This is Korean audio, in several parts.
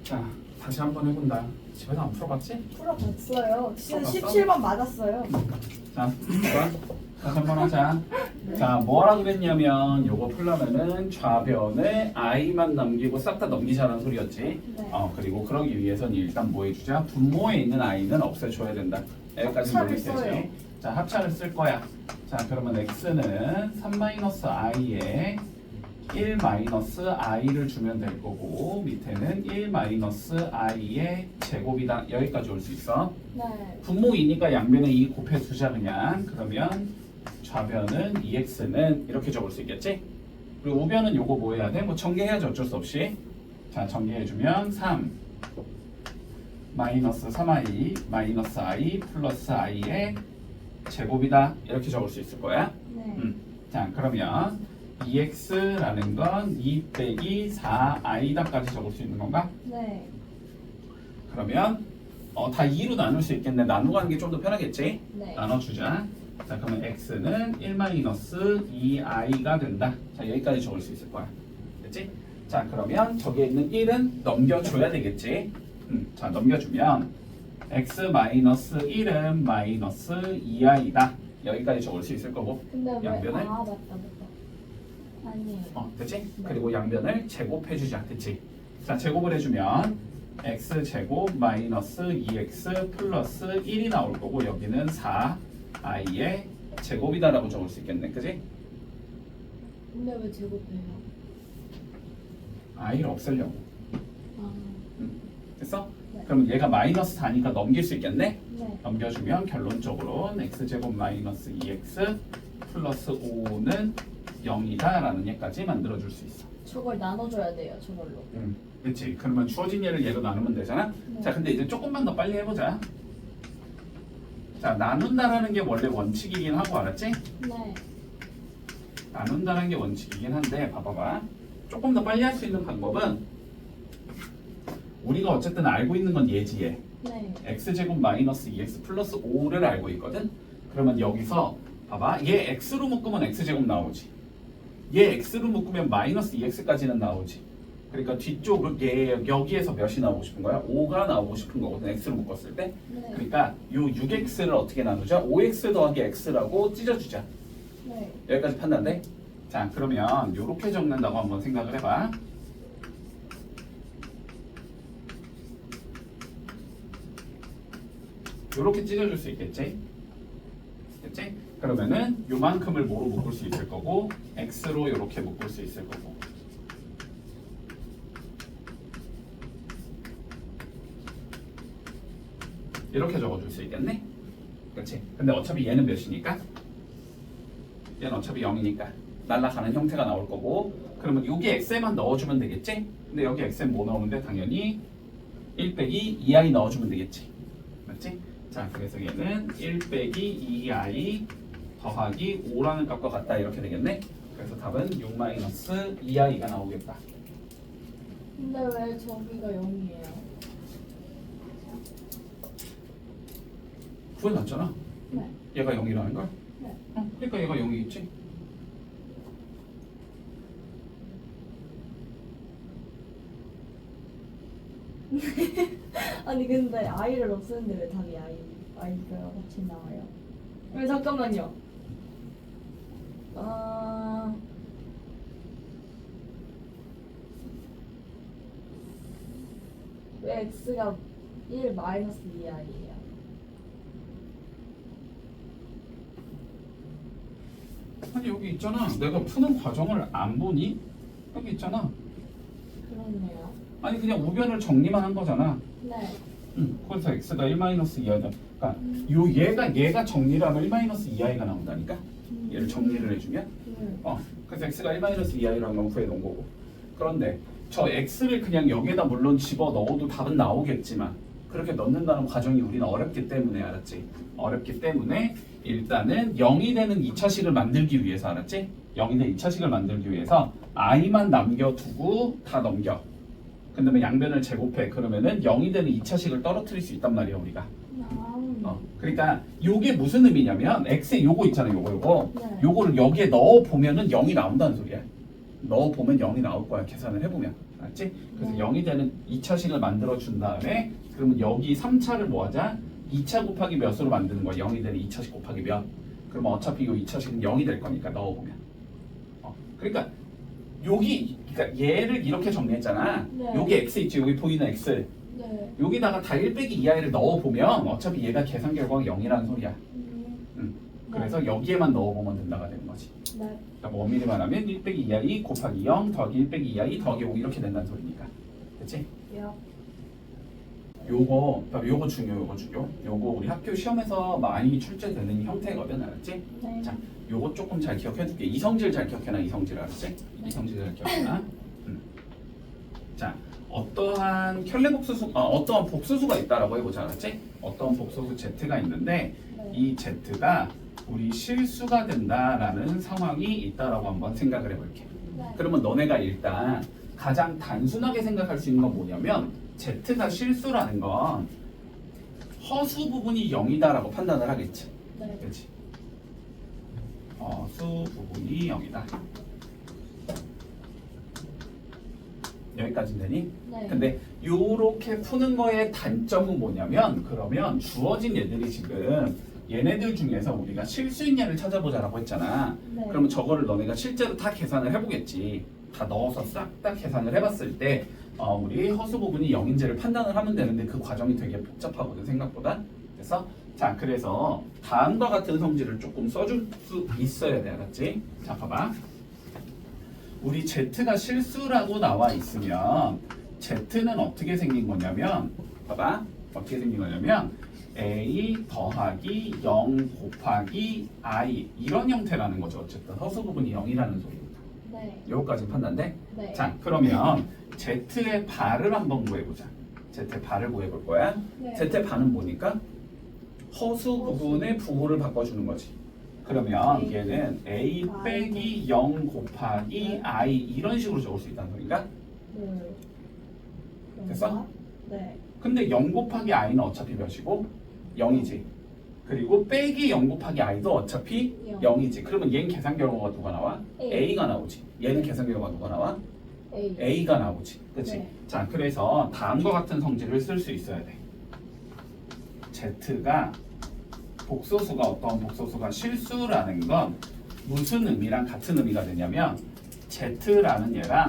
자, 다시 한번 해본다. 집에서 안 풀어봤지? 풀어봤어요. 진짜 풀어봤어? 17번 맞았어요. 자, 좋아. 다시 한번 하자. 자, 뭐라 그랬냐면 요거 풀려면은 좌변에 i만 남기고 싹 다 넘기자는 소리였지. 네. 그리고 그러기 위해서는 일단 뭐 해주자? 분모에 있는 i는 없애줘야 된다. 여기까지 합차를 논리 써요. 되지. 자, 합차를 쓸 거야. 자, 그러면 x는 3-i에 1-i를 주면 될 거고 밑에는 1-i의 제곱이다. 여기까지 올 수 있어. 네. 분모이니까 양변에 2 곱해주자 그냥. 그러면 좌변은 2x는 이렇게 적을 수 있겠지? 그리고 우변은 요거 뭐 해야 돼? 뭐 전개해야지 어쩔 수 없이. 자, 전개해주면 3 마이너스 3i 마이너스 i 플러스 i의 제곱이다. 이렇게 적을 수 있을 거야. 네. 자, 그러면 2x라는 건 2 빼기 4i다까지 적을 수 있는 건가? 네. 그러면 다 2로 나눌 수 있겠네. 나누고 하는 게 좀 더 편하겠지? 네. 나눠주자. 자, 그러면 x는 1-2i가 된다. 자, 여기까지 적을 수 있을 거야. 됐지? 자, 그러면 저기에 있는 1은 넘겨줘야 되겠지? 자, 넘겨주면 x-1은 마이너스 2i다. 여기까지 적을 수 있을 거고. 근데 왜? 양변을? 아, 맞다. 아니에요. 됐지? 네. 그리고 양변을 제곱해주자. 됐지? 자, 제곱을 해주면 x제곱 마이너스 2x 플러스 1이 나올 거고 여기는 4i의 제곱이다라고 적을 수 있겠네. 그지? 근데 왜 제곱해요? i를 없애려고. 아, 됐어? 네. 그럼 얘가 마이너스 4니까 넘길 수 있겠네? 네. 넘겨주면 결론적으로는 x제곱 마이너스 2x 플러스 5는 0이다 라는 얘까지 만들어줄 수 있어. 저걸 나눠줘야 돼요. 저걸로. 그렇지. 그러면 주어진 얘를 얘로 나누면 되잖아. 네. 자, 근데 이제 조금만 더 빨리 해보자. 자, 나눈다라는 게 원래 원칙이긴 하고 알았지? 네. 나눈다는 게 원칙이긴 한데 봐봐봐. 조금 더 빨리 할 수 있는 방법은 우리가 어쨌든 알고 있는 건 얘지 얘. 네. x제곱 마이너스 2x 플러스 5를 알고 있거든. 그러면 여기서 봐봐. 얘 x로 묶으면 x제곱 나오지. 얘 x로 묶으면 마이너스 2x까지는 나오지. 그러니까 뒤쪽으로 얘 여기에서 몇이 나오고 싶은 거야? 5가 나오고 싶은 거거든. x로 묶었을 때. 네. 그러니까 요 6x를 어떻게 나누자? 5x 더하기 x라고 찢어주자. 네. 여기까지 판단돼? 자, 그러면 요렇게 적는다고 한번 생각을 해봐. 요렇게 찢어줄 수 있겠지? 됐지? 그러면은 요만큼을 뭐로 묶을 수 있을 거고 x로 요렇게 묶을 수 있을 거고. 이렇게 적어줄 수 있겠네? 그렇지? 근데 어차피 얘는 몇이니까? 얘는 어차피 0이니까 날아가는 형태가 나올 거고. 그러면 여기 x에만 넣어주면 되겠지? 근데 여기 x에 뭐 넣으면 돼? 당연히 1 빼기 2i 넣어주면 되겠지? 맞지? 자, 그래서 얘는 1 빼기 2i 더하기 5라는 값과 같다 이렇게 되겠네? 그래서 답은 6-2i가 나오겠다. 근데 왜 저기가 0이에요? 구해놨잖아. 네. 얘가 0이라는 걸? 네. 그러니까 얘가 0이겠지? 아니 근데 i를 없애는데 왜 답이 i가 같이 나와요? 왜 잠깐만요. 왜 x가 1 마이너스 2i예요? 아니 여기 있잖아. 내가 푸는 과정을 안 보니? 여기 있잖아. 그렇네요. 아니 그냥 우변을 정리만 한 거잖아. 네. 그래서 x가 1-2i다. 그러니까 얘가 정리를 하면 1-2i가 나온다니까. 얘를 정리를 해주면. 그래서 x가 1-2i라는 건 구해 놓은 거고. 그런데 저 x를 그냥 여기에다 물론 집어 넣어도 답은 나오겠지만 그렇게 넣는다는 과정이 우리는 어렵기 때문에 알았지. 어렵기 때문에 일단은 0이 되는 2차식을 만들기 위해서 알았지? 0이 되는 2차식을 만들기 위해서 i만 남겨두고 다 넘겨. 그 다음에 양변을 제곱해. 그러면은 0이 되는 2차식을 떨어뜨릴 수 있단 말이야 우리가. 그러니까 요게 무슨 의미냐면 x에 요거 있잖아. 요거 네. 요거를 여기에 넣어 보면은 0이 나온다는 소리야. 넣어 보면 0이 나올 거야. 계산을 해보면. 알았지? 그래서 네. 0이 되는 2차식을 만들어 준 다음에 그러면 여기 3차를 뭐 하자? 2차 곱하기 몇으로 만드는 거야? 0이 되는 2차식 곱하기 몇? 그러면 어차피 이 2차식은 0이 될 거니까 넣어보면. 그러니까 여기 그러니까 얘를 이렇게 정리했잖아. 네. 여기 x 있지? 여기 보이는 x. 네. 여기다가 다 1 빼기 2i를 넣어보면 어차피 얘가 계산 결과가 0이라는 소리야. 네. 그래서 여기에만 넣어보면 된다가 되는 거지. 네. 그러니까 뭐 엄밀히 말하면 1 빼기 2i 곱하기 0 더하기 1 빼기 2i 더하기 5 이렇게 된다는 소리니까. 그치? 요. 요거 중요. 요거 우리 학교 시험에서 많이 출제되는 형태거든. 알았지? 네. 자, 요거 조금 잘 기억해둘게. 이성질 잘 기억해놔. 이성질 알았지? 이성질 잘 기억해놔. 자, 어떠한 어떠한 복수수가 있다라고 해보자. 알았지? 어떠한 복수수 z가 있는데 네. 이 z가 우리 실수가 된다라는 상황이 있다라고 한번 생각을 해볼게. 네. 그러면 너네가 일단 가장 단순하게 생각할 수 있는 건 뭐냐면 z가 실수라는 건 허수 부분이 0이다라고 판단을 하겠지. 네. 그렇지? 허수 부분이 0이다. 여기까지 되니? 네. 근데 요렇게 푸는 거의 단점은 뭐냐면 그러면 주어진 얘들이 지금 얘네들 중에서 우리가 실수인 얘를 찾아보자라고 했잖아. 네. 그러면 저거를 너네가 실제로 다 계산을 해보겠지. 다 넣어서 싹 다 계산을 해봤을 때 우리 허수 부분이 0인지를 판단을 하면 되는데 그 과정이 되게 복잡하거든 생각보다. 그래서 다음과 같은 성질을 조금 써줄 수 있어야 돼. 알았지? 자 봐봐. 우리 z가 실수라고 나와 있으면 z는 어떻게 생긴 거냐면 봐봐. 어떻게 생긴 거냐면 a 더하기 0 곱하기 i 이런 형태라는 거죠. 어쨌든 허수 부분이 0이라는 소리입니다. 네. 요거까지 판단돼? 네. 자 그러면 z의 발을 한번 구해보자. z의 발을 구해볼 거야. 네. z의 발은 뭐니까? 허수 부분의 부호를 바꿔주는 거지. 그러면 네. 얘는 a 빼기 0 곱하기 i 이런 식으로 적을 수 있다는 소리인가? 네. 됐어? 네. 근데 0 곱하기 i는 어차피 몇이고? 0이지. 그리고 빼기 0 곱하기 i도 어차피 영. 0이지. 그러면 얘는 계산 결과가 누가 나와? A. a가 나오지. 얘는 계산 결과가 누가 나와? A. a가 나오지. 그치? 네. 자, 그래서 다음과 같은 성질을 쓸 수 있어야 돼. z가 복소수가 어떤 복소수가 실수라는 건 무슨 의미랑 같은 의미가 되냐면 z라는 얘랑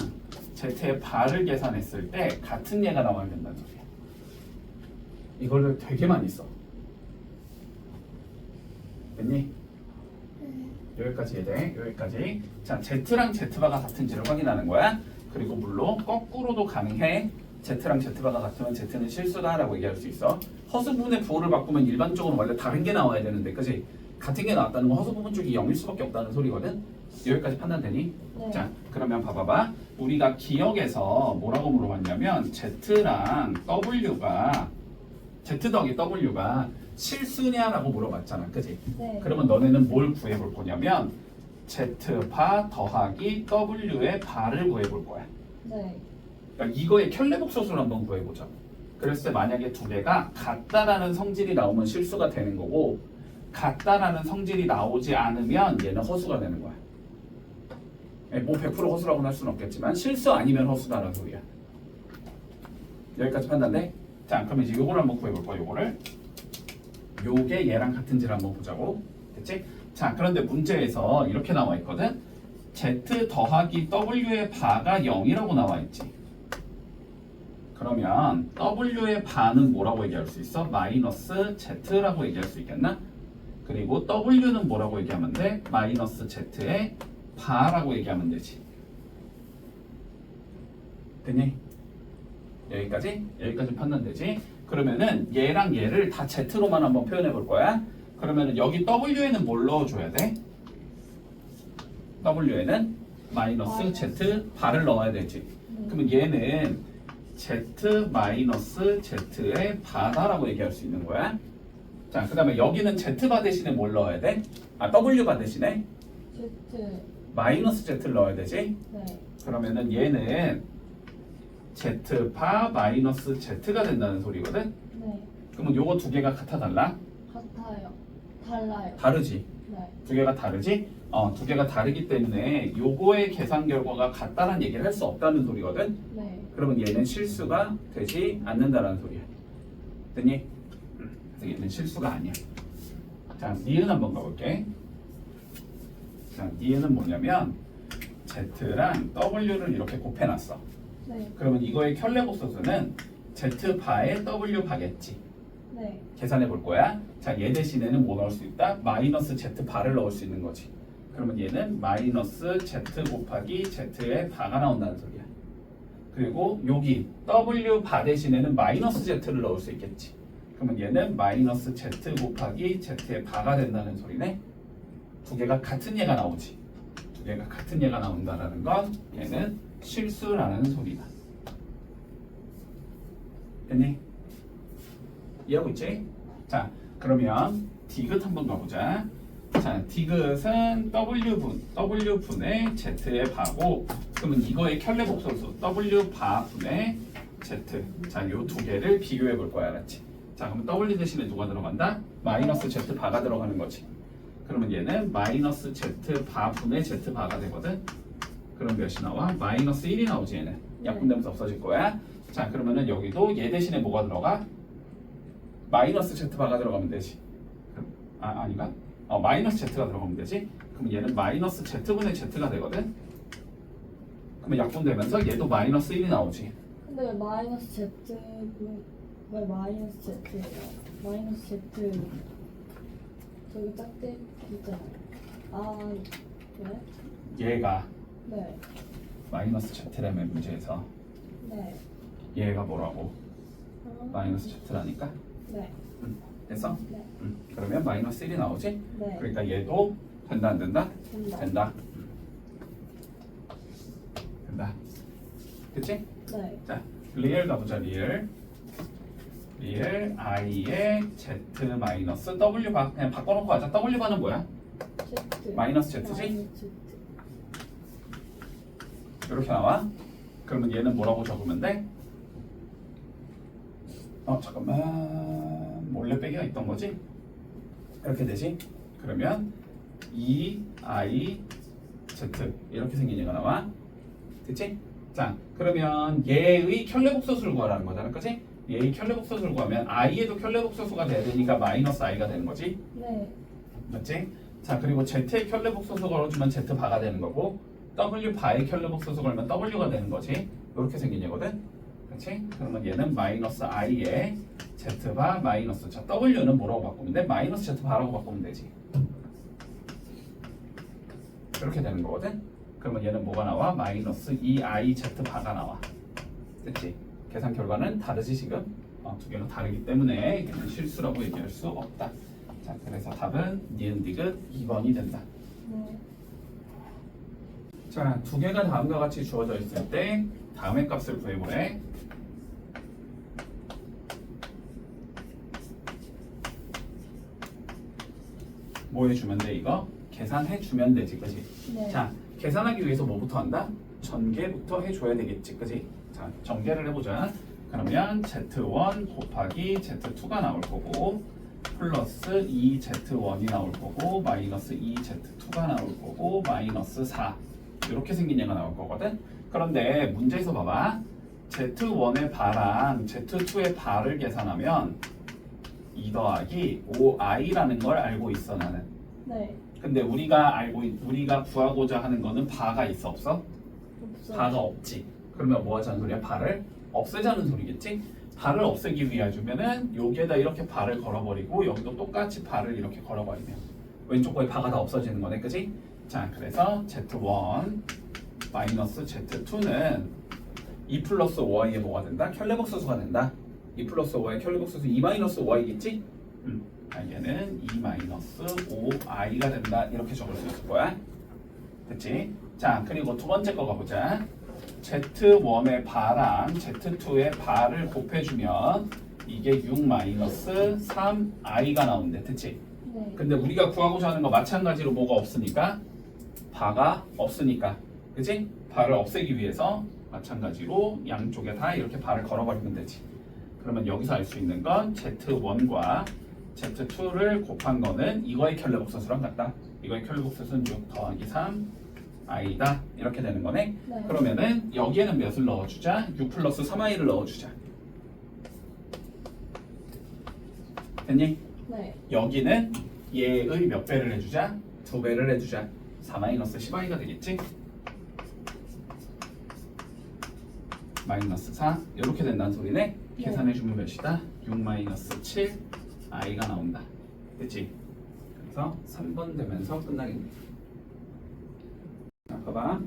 z의 발을 계산했을 때 같은 얘가 나와야 된다는 소리야. 이거를 되게 많이 써. 됐니? 여기까지 해야 돼. 여기까지. 자, z랑 z바가 같은지를 확인하는 거야. 그리고 물론 거꾸로도 가능해. z랑 z바가 같으면 z는 실수다라고 얘기할 수 있어. 허수 부분의 부호를 바꾸면 일반적으로 원래 다른 게 나와야 되는데, 그지? 같은 게 나왔다는 건 허수 부분 쪽이 0일 수밖에 없다는 소리거든. 여기까지 판단되니? 네. 자, 그러면 봐봐봐. 우리가 기억에서 뭐라고 물어봤냐면 z랑 w가 z 더하기 w가 실수냐라고 물어봤잖아, 그지? 네. 그러면 너네는 뭘 구해볼 거냐면 z바 더하기 w의 바를 구해볼 거야. 네. 그러니까 이거의 켤레복소수를 한번 구해보자. 그랬을 때 만약에 두 개가 같다라는 성질이 나오면 실수가 되는 거고 같다라는 성질이 나오지 않으면 얘는 허수가 되는 거야. 뭐 100% 허수라고는 할 수는 없겠지만 실수 아니면 허수다라는 소리야. 여기까지 판단돼? 자, 그럼 이제 요거를 한번 구해볼 거야. 요거를 요게 얘랑 같은지를 한번 보자고. 됐지? 자, 그런데 문제에서 이렇게 나와 있거든. z 더하기 w의 바가 0이라고 나와 있지. 그러면 w의 바는 뭐라고 얘기할 수 있어? 마이너스 z라고 얘기할 수 있겠나? 그리고 w는 뭐라고 얘기하면 돼? 마이너스 z의 바라고 얘기하면 되지. 됐니? 여기까지? 여기까지 판단되지? 그러면은 얘랑 얘를 다 z로만 한번 표현해 볼 거야. 그러면은 여기 w에는 뭘 넣어줘야 돼? w에는 마이너스 z 바를 넣어야 되지. 그러면 얘는 z 마이너스 z의 바다라고 얘기할 수 있는 거야. 자, 그 다음에 여기는 z바 대신에 뭘 넣어야 돼? w바 대신에 Z. 마이너스 z를 넣어야 되지. 네. 그러면은 얘는 z바 마이너스 z가 된다는 소리거든. 네. 그러면 요거 두 개가 같아 달라? 같아요. 달라요. 다르지. 네. 두 개가 다르지? 두 개가 다르기 때문에 요거의 계산 결과가 같다는 얘기를 할 수 없다는 소리거든. 네. 그러면 얘는 실수가 되지 않는다라는 소리야. 됐니? 그래서 얘는 실수가 아니야. 자, 니은 한번 가볼게. 자, 니은은 뭐냐면 Z랑 W를 이렇게 곱해놨어. 네. 그러면 이거의 켤레복소수는 Z 바에 W 바겠지. 네. 계산해 볼 거야. 자, 얘 대신에는 뭐 넣을 수 있다? 마이너스 Z 바를 넣을 수 있는 거지. 그러면 얘는 마이너스 Z 곱하기 Z의 바가 나온다는 소리야. 그리고 여기 W 바 대신에는 마이너스 Z를 넣을 수 있겠지. 그러면 얘는 마이너스 Z 곱하기 Z의 바가 된다는 소리네. 두 개가 같은 얘가 나오지. 두 개가 같은 얘가 나온다는 건 얘는 실수라는 소리다. 됐니? 이해하고 있지? 자, 그러면 디귿 한번 가보자. 자, 디귿은 W분의 Z의 바고, 그러면 이거의 켤레복소수 W 바분의 Z. 자, 요 두 개를 비교해 볼 거야, 알았지? 자, 그러면 W 대신에 누가 들어간다? 마이너스 Z 바가 들어가는 거지. 그러면 얘는 마이너스 Z 바분의 Z 바가 되거든. 그럼 몇이 나와? 마이너스 1이 나오지 얘는. 약분되면서 없어질 거야. 자, 그러면은 여기도 얘 대신에 뭐가 들어가? 마이너스 Z바가 들어가면 되지. 아닌가? 마이너스 Z가 들어가면 되지. 그럼 얘는 마이너스 Z분의 Z가 되거든. 그러면 약분되면서 얘도 마이너스 1이 나오지. 근데 왜 마이너스 Z 왜 마이너스 Z예요? 마이너스 Z 저기 짝대 있잖아요. 아, 네? 얘가 네. 마이너스 Z라면 문제에서 네. 얘가 뭐라고? 어, 마이너스 Z라니까. 네. 됐어? 네. 그러면 마이너스 1이 나오지? 네. 그러니까 얘도 된다 안 된다? 된다. 된다. 된다. 그치? 네. 자, 리얼 가보자. 리얼 i의 z 마이너스 w 바 그냥 바꿔놓고 가자. w 바는 뭐야? Z. 마이너스 Z지? 마이너스 Z. 이렇게 나와. 그러면 얘는 뭐라고 적으면 돼? 잠깐만, 몰래 빼기가 있던 거지? 이렇게 되지? 그러면 2i z 이렇게 생긴 얘가 나와. 됐지? 자, 그러면 얘의 켤레복소수를 구하라는 거잖아, 그치? 얘의 켤레복소수를 구하면 i에도 켤레복소수가 돼야 되니까 마이너스 i가 되는 거지. 네. 맞지? 자, 그리고 z의 켤레복소수 걸어주면 z 바가 되는 거고, w 바의 켤레복소수 걸면 w가 되는 거지. 이렇게 생긴 얘거든. 그렇지? 그러면 얘는 마이너스 i에 z 바 마이너스. 자, w는 뭐라고 바꾸면 돼? 마이너스 z 바라고 바꾸면 되지. 이렇게 되는 거거든. 그러면 얘는 뭐가 나와? 마이너스 2i z 바가 나와. 됐지? 계산 결과는 다르지 지금? 두 개가 다르기 때문에 이게는 실수라고 얘기할 수 없다. 자, 그래서 답은 니은 디귿 2번이 된다. 네. 자, 두 개가 다음과 같이 주어져 있을 때 다음의 값을 구해보래. 뭐 해주면 돼 이거? 계산해주면 되지, 그지? 네. 자, 계산하기 위해서 뭐부터 한다? 전개부터 해줘야 되겠지, 그지? 자, 전개를 해보자. 그러면 Z1 곱하기 Z2가 나올 거고, 플러스 2Z1이 나올 거고, 마이너스 2Z2가 나올 거고, 마이너스 4 이렇게 생긴 얘가 나올 거거든. 그런데 문제에서 봐봐. Z1의 바랑 Z2의 바를 계산하면 2 더하기 5i라는 걸 알고 있어 나는. 네. 근데 우리가 구하고자 하는 거는 바가 있어 없어? 없어요. 바가 없지. 그러면 뭐 하자는 소리야? 바를 없애자는 소리겠지? 바를 없애기 위해주면은 여기에다 이렇게 바를 걸어버리고 여기도 똑같이 바를 이렇게 걸어버리면 왼쪽 거에 바가 다 없어지는 거네, 그지? 자, 그래서 Z1 마이너스 Z2는 2 플러스 5i에 뭐가 된다? 켤레복소수가 된다. 2 플러스 5i 켤레복소수 2 마이너스 5i겠지? 얘는 2 마이너스 5i가 된다. 이렇게 적을 수 있을 거야. 됐지? 자, 그리고 두 번째 거 가보자. Z1의 바랑 Z2의 바를 곱해주면 이게 6 마이너스 3i가 나온대. 됐지? 네. 근데 우리가 구하고자 하는 거 마찬가지로 뭐가 없으니까? 바가 없으니까. 그치? 바를 없애기 위해서 마찬가지로 양쪽에 다 이렇게 바를 걸어버리면 되지. 그러면 여기서 알 수 있는 건 Z1과 Z2를 곱한 거는 이거의 켤레복소수랑 같다. 이거의 켈로복스는 6 더하기 3 i다 이렇게 되는 거네. 네. 그러면은 여기에는 몇을 넣어주자? 6 플러스 3i를 넣어주자. 됐니? 네. 여기는 얘의 몇 배를 해주자? 2배를 해주자. 4 마이너스 10i가 되겠지? 마이너스 4 이렇게 된다는 소리네. 네. 계산해주면 몇이다? 6 마이너스 7 i가 나온다. 됐지? 그래서 3번 되면서 끝나겠네. 자, 봐봐.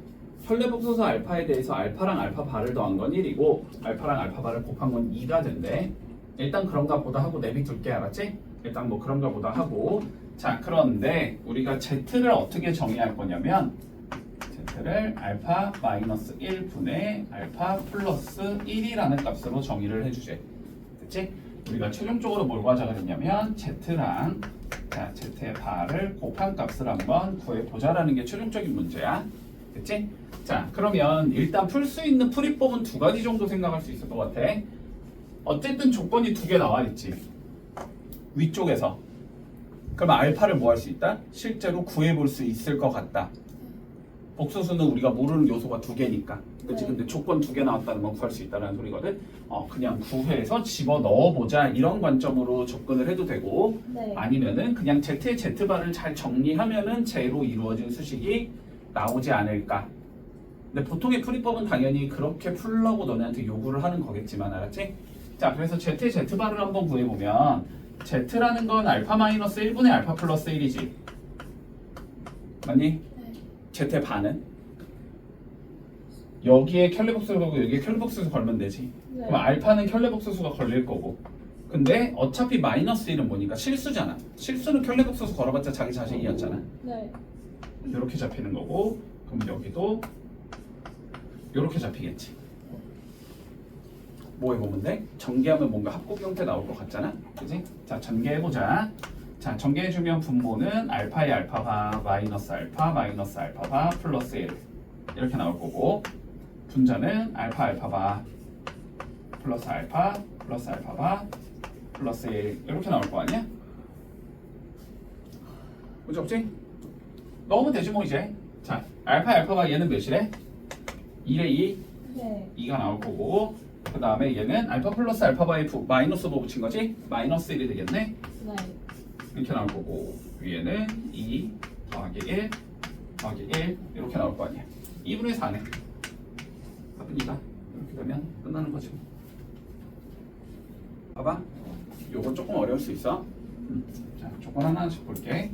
혈례복소수 알파에 대해서 알파랑 알파 바를 더한 건 1이고 알파랑 알파 바를 곱한 건 2가 된대. 일단 그런가 보다 하고 내비둘게. 알았지? 일단 뭐 그런가 보다 하고. 자, 그런데 우리가 z를 어떻게 정의할 거냐면 z를 알파 마이너스 1분의 알파 플러스 1이라는 값으로 정의를 해주지. 됐지? 우리가 최종적으로 뭘 구하자 그랬냐면 z랑 자, z의 바를 곱한 값을 한번 구해보자라는 게 최종적인 문제야. 됐지? 자, 그러면 일단 풀 수 있는 풀이법은 두 가지 정도 생각할 수 있을 것 같아. 어쨌든 조건이 두 개 나와 있지. 위쪽에서. 그러면 알파를 뭐 할 수 있다? 실제로 구해볼 수 있을 것 같다. 복소수는 우리가 모르는 요소가 두 개니까. 그치? 네. 근데 조건 두 개 나왔다는 건 구할 수 있다는 소리거든. 그냥 구해서 집어 넣어보자 이런 관점으로 접근을 해도 되고, 네. 아니면은 그냥 z의 z바를 잘 정리하면은 제로 이루어진 수식이 나오지 않을까. 근데 보통의 풀이법은 당연히 그렇게 풀라고 너네한테 요구를 하는 거겠지만, 알았지? 자, 그래서 z의 z바를 한번 구해보면 z라는 건 알파 마이너스 1분의 알파 플러스 1이지. 맞니? 네. z의 반은? 여기에 켈레복수수 걸고 여기에 켈레복수수 걸면 되지. 네. 그럼 알파는 켈레복수수가 걸릴 거고. 근데 어차피 마이너스 1은 뭐니까 실수잖아. 실수는 켈레복수수 걸어봤자 자기 자신이었잖아. 네. 이렇게 잡히는 거고. 그럼 여기도 이렇게 잡히겠지. 뭐 해보면 돼? 전개하면 뭔가 합곡 형태 나올 것 같잖아. 그지? 자, 전개해보자. 자, 전개해주면 분모는 알파의 알파바 마이너스 알파바 플러스 1 이렇게 나올 거고, 분자는 알파 알파바 플러스 알파바 플러스 1 이렇게 나올 거 아니야? 그지 없지? 넣으면 되지 뭐 이제. 자, 알파 알파바 얘는 몇이래? 2래 2 네. 2가 나올 거고, 그 다음에 얘는 알파 플러스 알파바에 마이너스 뭐 붙인 거지? 마이너스 1이 되겠네? 네. 이렇게 나올 거고, 위에는 2 더하기 1 더하기 1 이렇게 나올 거 아니야. 2분의 4네. 답입니다. 이렇게 되면 끝나는 거지. 봐봐. 요건 조금 어려울 수 있어. 자, 조건 하나씩 볼게.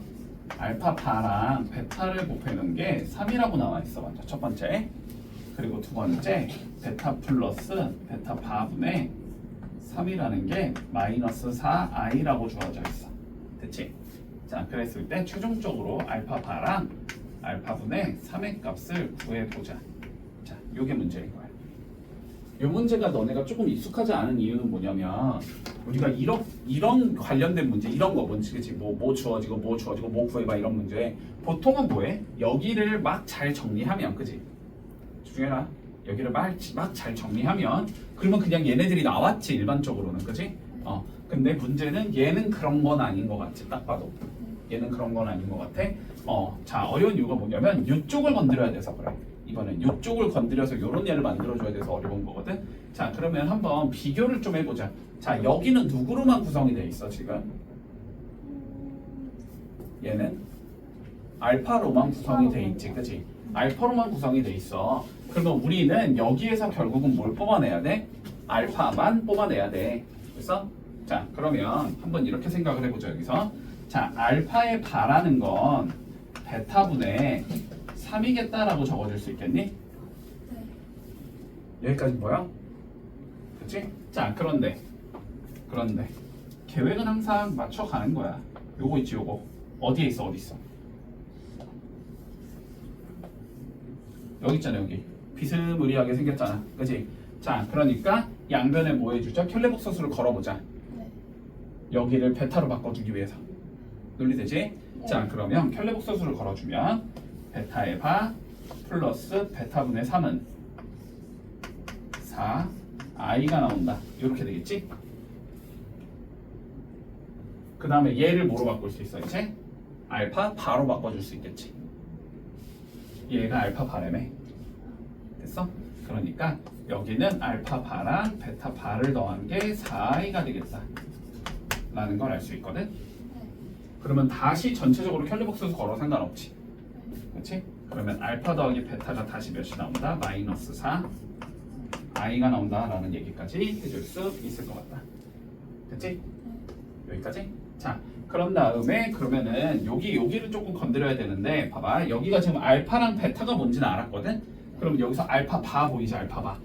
알파 바랑 베타를 곱해놓은 게 3이라고 나와 있어. 먼저 첫 번째. 그리고 두 번째, 베타 플러스 베타 바분의 3이라는 게 마이너스 4i라고 주어져 있어. 됐지? 자, 그랬을 때 최종적으로 알파 바랑 알파분의 3의 값을 구해보자. 자, 요게 문제인 거야. 요 문제가 너네가 조금 익숙하지 않은 이유는 뭐냐면, 우리가 이런 관련된 문제, 이런 거 뭔지, 그치? 뭐 주어지고 뭐 구해봐 이런 문제. 보통은 뭐해? 여기를 막 잘 정리하면, 그치? 집중해라. 여기를 막 잘 정리하면, 그러면 그냥 얘네들이 나왔지, 일반적으로는. 그치? 근데 문제는 얘는 그런 건 아닌 것 같지, 딱 봐도. 얘는 그런 건 아닌 것 같아. 자, 어려운 이유가 뭐냐면 이쪽을 건드려야 돼서 그래. 이번엔 이쪽을 건드려서 이런 얘를 만들어줘야 돼서 어려운 거거든. 자, 그러면 한번 비교를 좀 해보자. 자, 여기는 누구로만 구성이 돼 있어 지금? 얘는 알파로만 구성이 돼 있지, 그치? 알파로만 구성이 돼 있어. 그러면 우리는 여기에서 결국은 뭘 뽑아내야 돼? 알파만 뽑아내야 돼. 그래서 자, 그러면 한번 이렇게 생각을 해보자. 여기서 자, 알파의 바라는 건 베타분의 3이겠다라고 적어줄 수 있겠니? 여기까지 뭐야? 그치? 자, 그런데 계획은 항상 맞춰가는 거야. 요거 있지, 요거. 어디에 있어, 어디 있어? 여기 있잖아, 여기. 비스무리하게 생겼잖아, 그치? 자, 그러니까 양변에 뭐 해주자? 켈레복소수를 걸어보자. 여기를 베타로 바꿔주기 위해서. 논리되지? 네. 자, 그러면 켈레복소수를 걸어주면 베타의 바 플러스 베타분의 3은 4 i가 나온다. 이렇게 되겠지? 그 다음에 얘를 뭐로 바꿀 수 있어 이제? 알파 바로 바꿔줄 수 있겠지. 얘가 알파 바램에 됐어? 그러니까 여기는 알파 바랑 베타 바를 더한 게 4i가 되겠다 라는 걸 알 수 있거든. 그러면 다시 전체적으로 켈리복수 걸어 상관없지. 그렇지? 그러면 알파 더하기 베타가 다시 몇이 나온다? 마이너스 4 i가 나온다 라는 얘기까지 해줄 수 있을 것 같다. 됐지? 여기까지? 자, 그런 다음에 그러면은 여기를 조금 건드려야 되는데 봐봐, 여기가 지금 알파랑 베타가 뭔지는 알았거든? 그럼 여기서 알파 바 보이지? 알파 바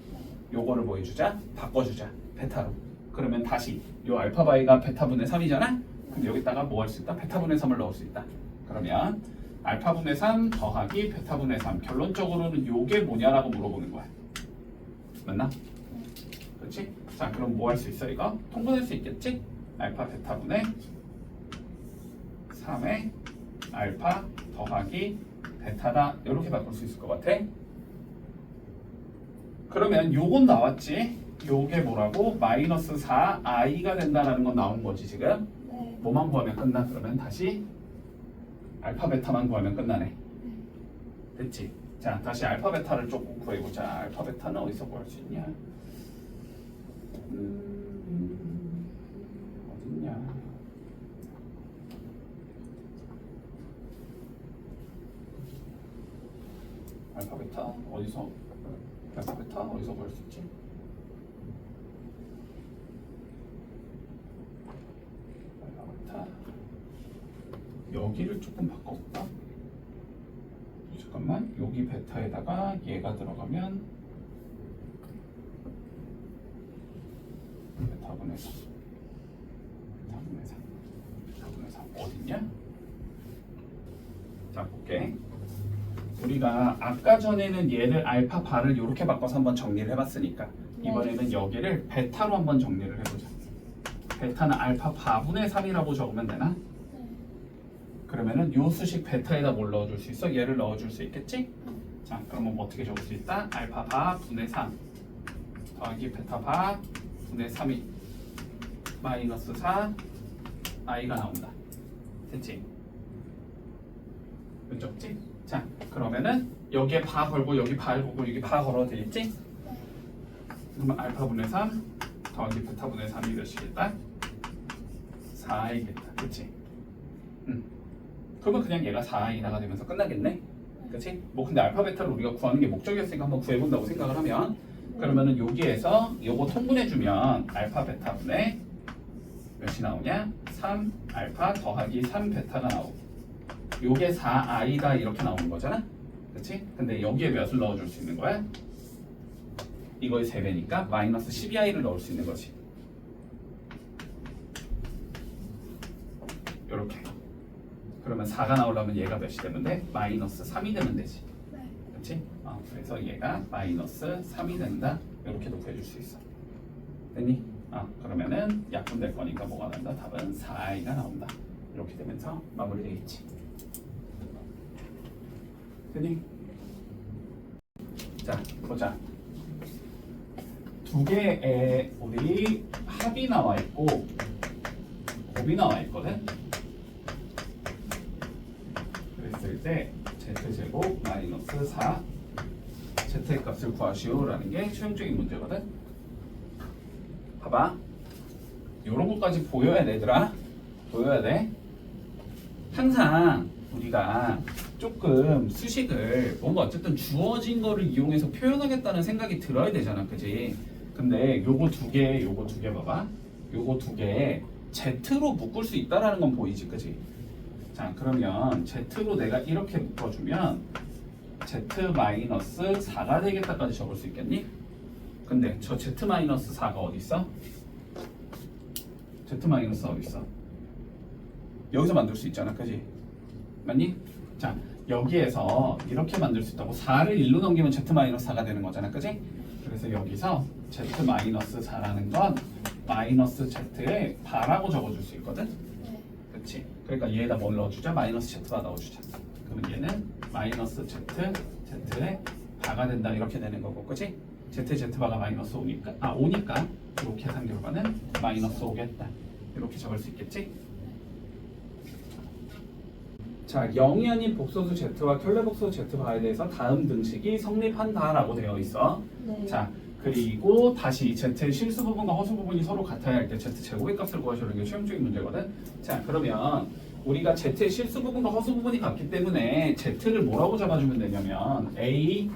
요거를 뭐 해주자? 바꿔주자 베타로. 그러면 다시 요 알파 바이가 베타분의 3이잖아? 그럼 여기다가 뭐 할 수 있다? 베타분의 3을 넣을 수 있다. 그러면 알파분의 3 더하기 베타분의 3 결론적으로는 요게 뭐냐라고 물어보는 거야. 맞나? 그렇지? 자, 그럼 뭐 할 수 있어? 이거 통분할 수 있겠지? 알파 베타분의 3의 알파 더하기 베타다 이렇게 바꿀 수 있을 것 같아. 그러면 요건 나왔지? 요게 뭐라고? 마이너스 4i가 된다는 건 나온 거지 지금. 네. 뭐만 구하면 끝나? 그러면 다시 알파 베타만 구하면 끝나네. 됐지? 자, 다시 알파 베타를 조금 구해보자. 알파 베타는 어디서 구할 수 있냐? 어딨냐? 알파 베타 어디서? 알파 베타 어디서 구할 수 있지? 알파 베타 여기를 조금 바꿔볼까? 잠깐만, 여기 베타에다가 얘가 들어가면 베타분의 3 베타분의 3 베타분의 3 어딨냐? 자, 볼게. 우리가 아까 전에는 얘를 알파 바를 이렇게 바꿔서 한번 정리를 해봤으니까 이번에는 여기를 베타로 한번 정리를 해보자. 베타는 알파 바분의 3이라고 적으면 되나? 그러면은 요 수식 베타에다 뭘 넣어줄 수 있어? 얘를 넣어줄 수 있겠지? 자, 그러면 뭐 어떻게 적을 수 있다? 알파 바 분의 3 더하기 베타 바 분의 3이 마이너스 4 i가 나온다. 됐지? 왜 적지? 자, 그러면은 여기에 바 걸고 여기 바 걸고 여기 바 걸어도 되겠지? 그러면 알파 분의 3 더하기 베타 분의 3이 몇이겠다? 4i겠다. 그치? 그러면 그냥 얘가 4i다가 되면서 끝나겠네? 그치? 뭐 근데 알파 베타를 우리가 구하는 게 목적이었으니까 한번 구해본다고 생각을 하면 그러면은 여기에서 요거 통분해주면 알파 베타 분의 몇이 나오냐? 3 알파 더하기 3 베타가 나오고 요게 4i다 이렇게 나오는 거잖아? 그치? 근데 여기에 몇을 넣어줄 수 있는 거야? 이거의 3배니까 마이너스 12i를 넣을 수 있는 거지. 요렇게. 그러면 4가 나오려면 얘가 몇이 되면 돼? 마이너스 3이 되면 되지. 그치? 그래서 얘가 마이너스 3이 된다. 이렇게도 구해줄 수 있어. 됐니? 그러면은 약분될 거니까 뭐가 난다? 답은 4i가 나온다. 이렇게 되면서 마무리되겠지. 됐니? 자, 보자. 두 개의 우리 합이 나와 있고 곱이 나와 있거든. 그랬을 때 z제곱 마이너스 4 z의 값을 구하시오라는 게 최종적인 문제거든. 봐봐, 요런 것까지 보여야 돼, 얘들아. 보여야 돼. 항상 우리가 조금 수식을 뭔가 어쨌든 주어진 거를 이용해서 표현하겠다는 생각이 들어야 되잖아, 그지? 근데 요거 두 개 봐봐. 요거 두 개 z로 묶을 수 있다라는 건 보이지, 그지? 자, 그러면 z로 내가 이렇게 묶어주면 z-4가 되겠다까지 적을 수 있겠니? 근데 저 z-4가 어디 있어? z-4 어디 있어? 여기서 만들 수 있잖아, 그지? 맞니? 자, 여기에서 이렇게 만들 수 있다고 4를 1로 넘기면 z-4가 되는 거잖아, 그지? 그래서 여기서 z-4라는 건 마이너스 z에 바라고 적어줄 수 있거든? 그치? 그러니까 얘에다 뭘 넣어주자? 마이너스 z바 넣어주자. 그러면 얘는 마이너스 z, z에 바가 된다 이렇게 되는 거고, 그치? z바가 마이너스 5니까, 5니까 이 계산 결과는 마이너스 5겠다. 이렇게 적을 수 있겠지? 자, 0이 아닌 복소수 Z와 켤레 복소수 Z바에 대해서 다음 등식이 성립한다라고 되어 있어. 네. 자, 그리고 다시 Z의 실수 부분과 허수 부분이 서로 같아야 할 때 Z 제곱의 값을 구하시는 게 시험적인 문제거든. 자, 그러면 우리가 Z의 실수 부분과 허수 부분이 같기 때문에 Z를 뭐라고 잡아주면 되냐면 A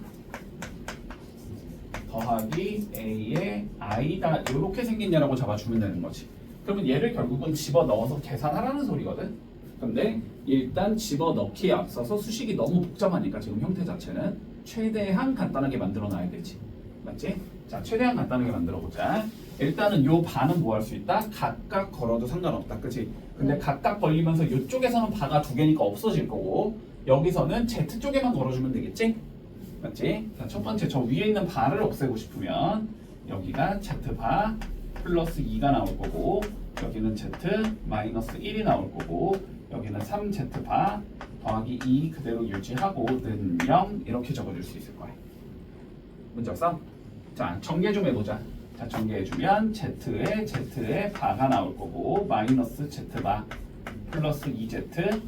더하기 A의 I다 이렇게 생겼냐라고 잡아주면 되는 거지. 그러면 얘를 결국은 집어넣어서 계산하라는 소리거든. 근데 일단 집어넣기에 앞서서 수식이 너무 복잡하니까 지금 형태 자체는 최대한 간단하게 만들어 놔야 되지. 맞지? 자, 최대한 간단하게 만들어 보자. 일단은 요 반은 뭐 할 수 있다? 각각 걸어도 상관없다. 그치? 근데 각각 걸리면서 이쪽에서는 바가 두 개니까 없어질 거고 여기서는 Z 쪽에만 걸어주면 되겠지? 맞지? 자, 첫 번째 저 위에 있는 바를 없애고 싶으면 여기가 Z바 플러스 2가 나올 거고 여기는 Z 마이너스 1이 나올 거고 여기는 3Z바 더하기 2 그대로 유지하고 는 0 이렇게 적어줄 수 있을 거야. 문제 없어? 자, 정리해 좀 해보자. 자, 정리해주면 Z의 바가 나올 거고 마이너스 Z바 플러스 2Z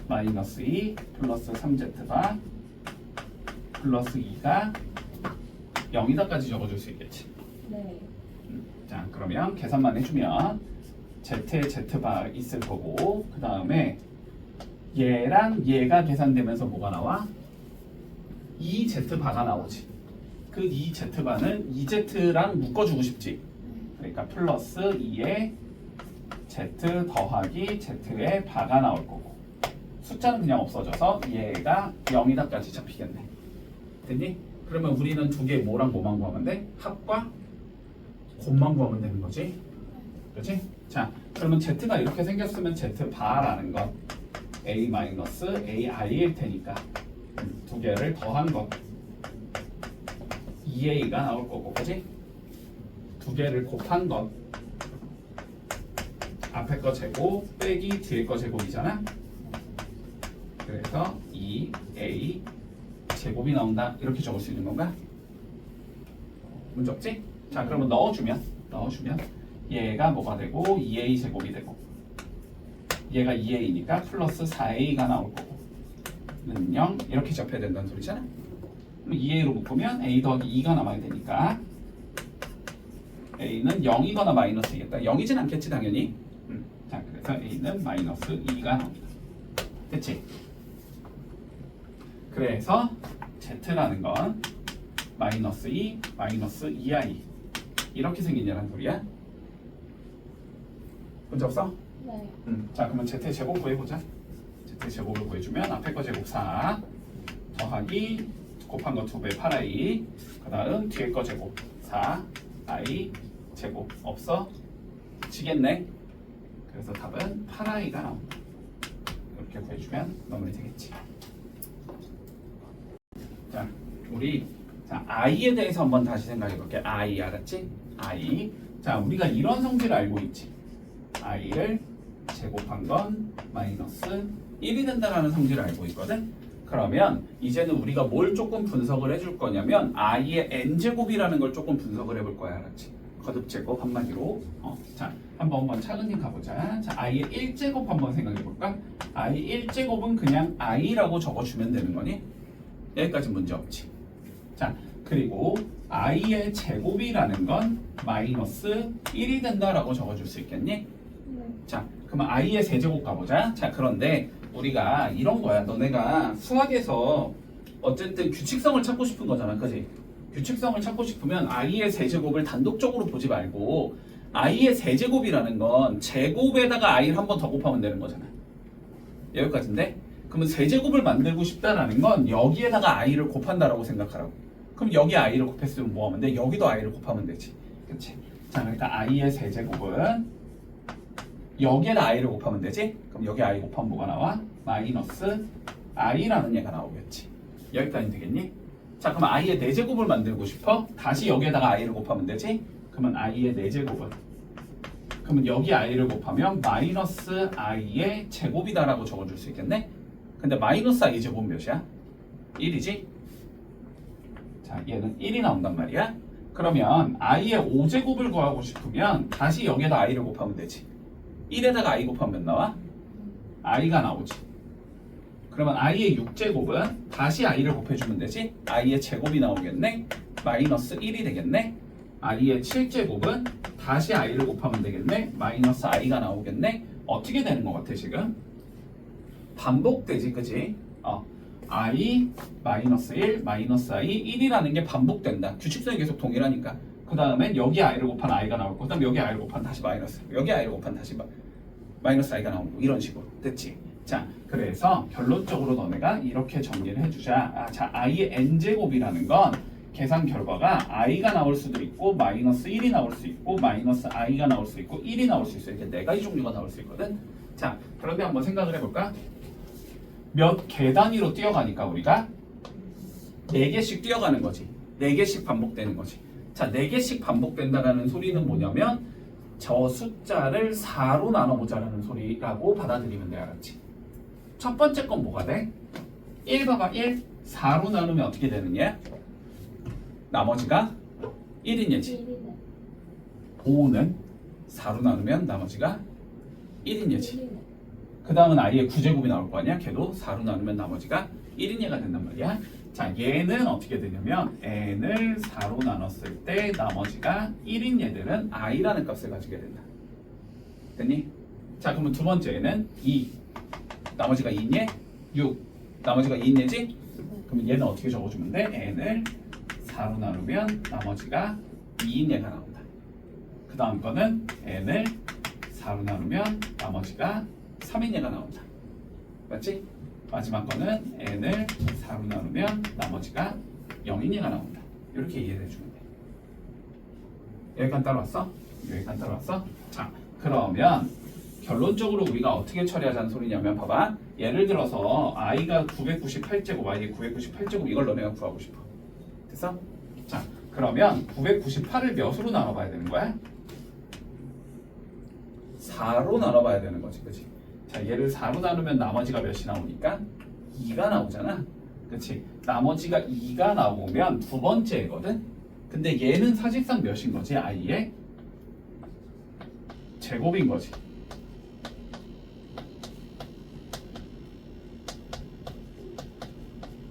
마이너스 2 플러스 3Z바 플러스 2가 0이다까지 적어줄 수 있겠지. 네. 자, 그러면 계산만 해주면 Z의 Z바 있을 거고 그 다음에 얘랑 얘가 계산되면서 뭐가 나와? 2Z바가 나오지. 그 2Z바는 2Z랑 묶어주고 싶지. 그러니까 플러스 2에 Z 더하기 Z의 바가 나올 거고 숫자는 그냥 없어져서 얘가 0이다까지 잡히겠네. 됐니? 그러면 우리는 두 개 뭐랑 뭐만 구하면 돼? 합과 곱만 구하면 되는 거지. 그렇지? 자, 그러면 Z가 이렇게 생겼으면 Z바라는 건 A-AI일 테니까 두 개를 더한 것 2A가 나올 거고, 그지? 두 개를 곱한 것 앞에 거 제곱 빼기 뒤에 거 제곱이잖아. 그래서 2A 제곱이 나온다. 이렇게 적을 수 있는 건가? 문제 없지? 자, 그러면 넣어주면 얘가 뭐가 되고 2A 제곱이 되고 얘가 2A니까 플러스 4A가 나올 거고 는 0 이렇게 접해야 된다는 소리잖아. 그럼 2A로 묶으면 A 더하기 2가 남아야 되니까 A는 0이거나 마이너스이겠다. 0이진 않겠지 당연히. 자, 그래서 A는 마이너스 2가 나옵니다. 됐지? 그래서 Z라는 건 마이너스 2, 마이너스 2i 이렇게 생긴다는 소리야. 문제 없어? 네. 자, 그러면 Z 제곱 구해보자. Z 제곱을 구해주면 앞에 거 제곱 4 더하기 곱한 거 2배 8i 그 다음 뒤에 거 제곱 4i 제곱 없어? 지겠네. 그래서 답은 8i가 나온다. 이렇게 구해주면 마무리 되겠지. 자, 우리 i에 대해서 한번 다시 생각해 볼게. i 알았지? i. 자, 우리가 이런 성질을 알고 있지. i를 제곱한 건 마이너스 1이 된다라는 성질을 알고 있거든. 그러면 이제는 우리가 뭘 조금 분석을 해줄 거냐면 i의 n제곱이라는 걸 조금 분석을 해볼 거야. 알았지? 거듭제곱 한마디로. 자, 한번 차근히 가보자. 자, i의 1제곱 한번 생각해 볼까? i 1제곱은 그냥 i라고 적어주면 되는 거니? 여기까지 문제 없지. 자, 그리고 i의 제곱이라는 건 마이너스 1이 된다라고 적어줄 수 있겠니? 네. 자, 그러면 i의 세제곱 가보자. 자, 그런데 우리가 이런 거야. 너네가 수학에서 어쨌든 규칙성을 찾고 싶은 거잖아. 그지? 규칙성을 찾고 싶으면 i의 세제곱을 단독적으로 보지 말고 i의 세제곱이라는 건 제곱에다가 i를 한 번 더 곱하면 되는 거잖아. 여기까지인데? 그러면 세제곱을 만들고 싶다라는 건 여기에다가 i를 곱한다라고 생각하라고. 그럼 여기 i를 곱했으면 뭐 하면 돼? 여기도 i를 곱하면 되지. 그치? 자, 그러니까 i의 세제곱은 여기에다 i를 곱하면 되지? 그럼 여기 i 곱하면 뭐가 나와? 마이너스 i라는 얘가 나오겠지. 여기까지 되겠니? 자, 그럼 i의 4제곱을 만들고 싶어? 다시 여기에다가 i를 곱하면 되지? 그러면 i의 4제곱은 그러면 여기 i를 곱하면 마이너스 i의 제곱이다라고 적어줄 수 있겠네? 근데 마이너스 i 제곱 몇이야? 1이지? 자, 얘는 1이 나온단 말이야. 그러면 i의 5제곱을 구하고 싶으면 다시 여기에다 i를 곱하면 되지. 1에다가 i 곱하면 몇 나와? i가 나오지. 그러면 i의 6제곱은 다시 i를 곱해주면 되지. i의 제곱이 나오겠네. 마이너스 1이 되겠네. i의 7제곱은 다시 i를 곱하면 되겠네. 마이너스 i가 나오겠네. 어떻게 되는 것 같아 지금? 반복되지, 그지? i 마이너스 1 마이너스 i 1이라는 게 반복된다. 규칙성이 계속 동일하니까. 그 다음엔 여기 i를 곱한 i가 나올 거고, 그 다음 여기 i를 곱한 다시 마이너스, 여기 i를 곱한 다시 마이너스 i가 나오고, 이런 식으로 됐지? 자, 그래서 결론적으로 너네가 이렇게 정리를 해주자. 자, i의 n제곱이라는 건 계산 결과가 i가 나올 수도 있고 마이너스 1이 나올 수 있고 마이너스 i가 나올 수 있고 1이 나올 수 있어. 이렇게 네 가지 종류가 나올 수 있거든. 자, 그런데 한번 생각을 해볼까? 몇 개 단위로 뛰어가니까 우리가 4개씩 뛰어가는 거지. 4개씩 반복되는 거지. 자, 4개씩 반복된다라는 소리는 뭐냐면 저 숫자를 4로 나눠보자라는 소리라고 받아들이면 돼. 알았지? 첫 번째 건 뭐가 돼? 1 봐봐. 1 4로 나누면 어떻게 되는 얘? 나머지가 1인 얘지. 5는 4로 나누면 나머지가 1인 얘지. 그 다음은 i의 9제곱이 나올 거 아니야? 걔도 4로 나누면 나머지가 1인 얘가 된단 말이야. 자, 얘는 어떻게 되냐면 n을 4로 나눴을 때 나머지가 1인 얘들은 i라는 값을 가지게 된다. 됐니? 자, 그러면 두 번째는 2. 나머지가 2인 얘? 6. 나머지가 2인 얘지? 그러면 얘는 어떻게 적어주면 돼? n을 4로 나누면 나머지가 2인 얘가 나온다. 그 다음 거는 n을 4로 나누면 나머지가 3인 얘가 나온다. 맞지? 마지막 거는 n을 4로 나누면 나머지가 0인 얘가 나온다. 이렇게 이해를 해주면 돼. 여기까지 따라왔어? 여기까지 따라왔어? 자, 그러면 결론적으로 우리가 어떻게 처리하자는 소리냐면 봐봐. 예를 들어서 i가 998제곱, i의 998제곱 이걸 너네가 구하고 싶어. 됐어? 자, 그러면 998을 몇으로 나눠봐야 되는 거야? 4로 나눠봐야 되는 거지, 그치? 자, 얘를 4로 나누면 나머지가 몇이 나오니까? 2가 나오잖아. 그치? 나머지가 2가 나오면 두 번째거든? 근데 얘는 사실상 몇인 거지? i의 제곱인 거지.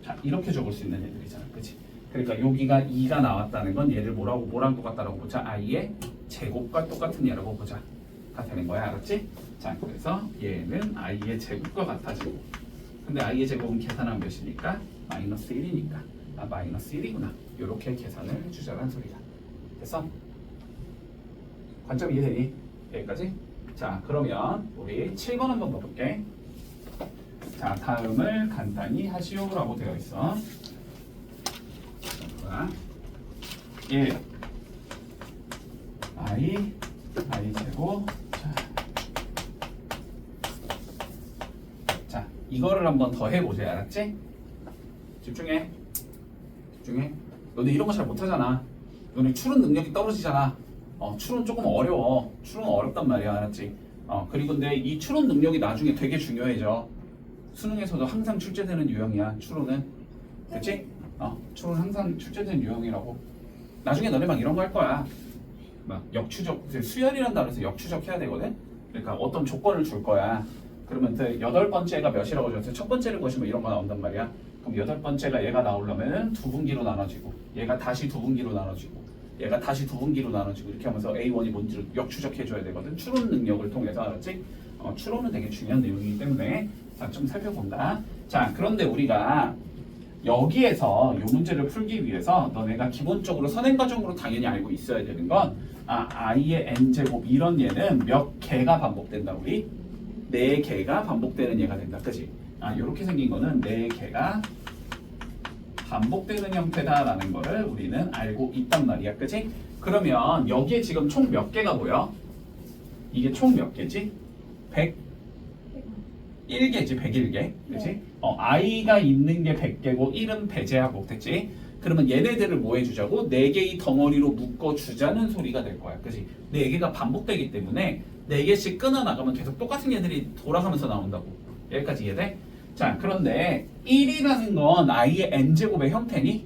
자, 이렇게 적을 수 있는 애들이잖아. 그치? 그러니까 여기가 2가 나왔다는 건 얘를 뭐랑 똑같다라고 보자? i의 제곱과 똑같은 얘라고 보자. 다 되는 거야. 알았지? 자, 그래서 얘는 i의 제곱과 같아지고, 근데 i의 제곱은 계산하면 몇이니까? 마이너스 1이니까 마이너스 1이구나. 이렇게 계산을 해주자는 소리다. 됐어? 관점 이해되니? 여기까지? 자, 그러면 우리 7번 한번 봐볼게. 자, 다음을 간단히 하시오라고 되어 있어. 자, 1 i 제곱. 자, 이거를 한번 더 해보자. 알았지? 집중해. 너네 이런 거 잘 못하잖아. 너네 추론 능력이 떨어지잖아. 추론 조금 어려워. 추론 어렵단 말이야. 알았지? 그리고 근데 이 추론 능력이 나중에 되게 중요해져. 수능에서도 항상 출제되는 유형이야. 추론은. 그치? 추론 항상 출제되는 유형이라고. 나중에 너네 막 이런 거 할 거야. 막 역추적, 수열이란 단어에서 역추적 해야 되거든? 그러니까 어떤 조건을 줄 거야. 그러면 8번째가 몇이라고 줬을 때 첫 번째를 보시면 이런 거 나온단 말이야. 그럼 8번째가 얘가 나오려면 두 분기로 나눠지고, 얘가 다시 두 분기로 나눠지고, 얘가 다시 두 분기로 나눠지고, 이렇게 하면서 A1이 뭔지를 역추적해줘야 되거든. 추론 능력을 통해서. 알았지? 추론은 되게 중요한 내용이기 때문에 자, 좀 살펴본다. 자, 그런데 우리가 여기에서 이 문제를 풀기 위해서 너네가 기본적으로 선행과정으로 당연히 알고 있어야 되는 건 i의 n제곱 이런 얘는 몇 개가 반복된다. 우리 4개가 반복되는 얘가 된다. 그치? 이렇게 생긴 거는 4개가 반복되는 형태다라는 거를 우리는 알고 있단 말이야. 그치? 그러면 여기에 지금 총 몇 개가 보여? 이게 총 몇 개지? 101개지. 101개. 그치? i가 있는 게 100개고 1은 배제하고. 됐지? 그러면 얘네들을 뭐 해주자고? 4개의 덩어리로 묶어주자는 소리가 될 거야. 그치? 4개가 반복되기 때문에 4개씩 끊어나가면 계속 똑같은 얘들이 돌아가면서 나온다고. 여기까지 이해돼? 자, 그런데 1이라는 건 i의 n제곱의 형태니?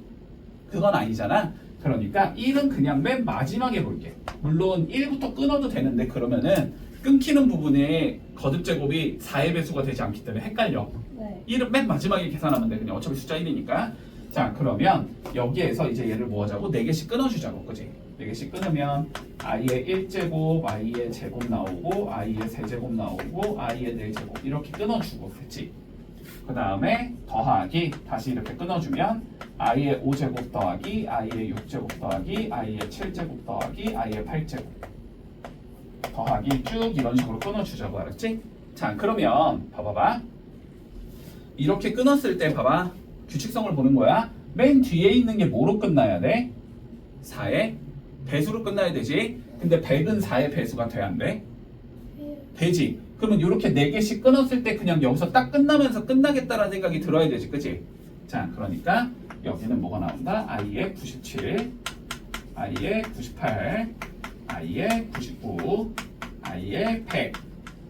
그건 아니잖아. 그러니까 1은 그냥 맨 마지막에 볼게. 물론 1부터 끊어도 되는데 그러면은 끊기는 부분에 거듭 제곱이 4의 배수가 되지 않기 때문에 헷갈려. 네. 1은 맨 마지막에 계산하면 돼. 그냥 어차피 숫자 1이니까. 자, 그러면 여기에서 이제 얘를 뭐 하자고? 4개씩 끊어주자고. 그지? 4개씩 끊으면 i의 1제곱, i의 제곱 나오고, i의 세제곱 나오고, i의 4제곱 이렇게 끊어주고. 됐지? 그 다음에 더하기 다시 이렇게 끊어주면 i의 5제곱 더하기 i의 6제곱 더하기 i의 7제곱 더하기 i의 8제곱 더하기 쭉 이런 식으로 끊어주자고. 알았지? 자, 그러면 봐봐봐. 이렇게 끊었을 때 봐봐. 규칙성을 보는 거야. 맨 뒤에 있는 게 뭐로 끝나야 돼? 4의 배수로 끝나야 되지. 근데 100은 4의 배수가 돼야 안 돼? 되지. 그러면 이렇게 4개씩 끊었을 때 그냥 여기서 딱 끝나면서 끝나겠다라는 생각이 들어야 되지. 그치? 자, 그러니까 여기는 뭐가 나온다? i의 97, i의 98, i의 99, i의 100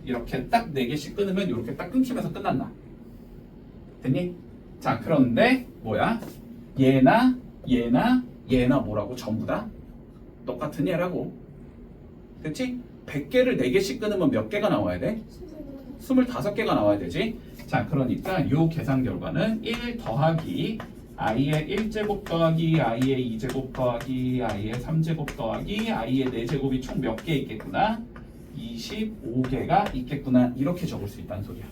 이렇게 딱 4개씩 끊으면 이렇게 딱 끊기면서 끝난다. 됐니? 자, 그런데 뭐야? 얘나 뭐라고? 전부 다 똑같은 얘라고. 그치? 100개를 4개씩 끊으면 몇 개가 나와야 돼? 25개가 나와야 되지. 자, 그러니까 요 계산 결과는 1 더하기 i의 1제곱 더하기 i의 2제곱 더하기 i의 3제곱 더하기 i의 4제곱이 총 몇 개 있겠구나? 25개가 있겠구나. 이렇게 적을 수 있다는 소리야.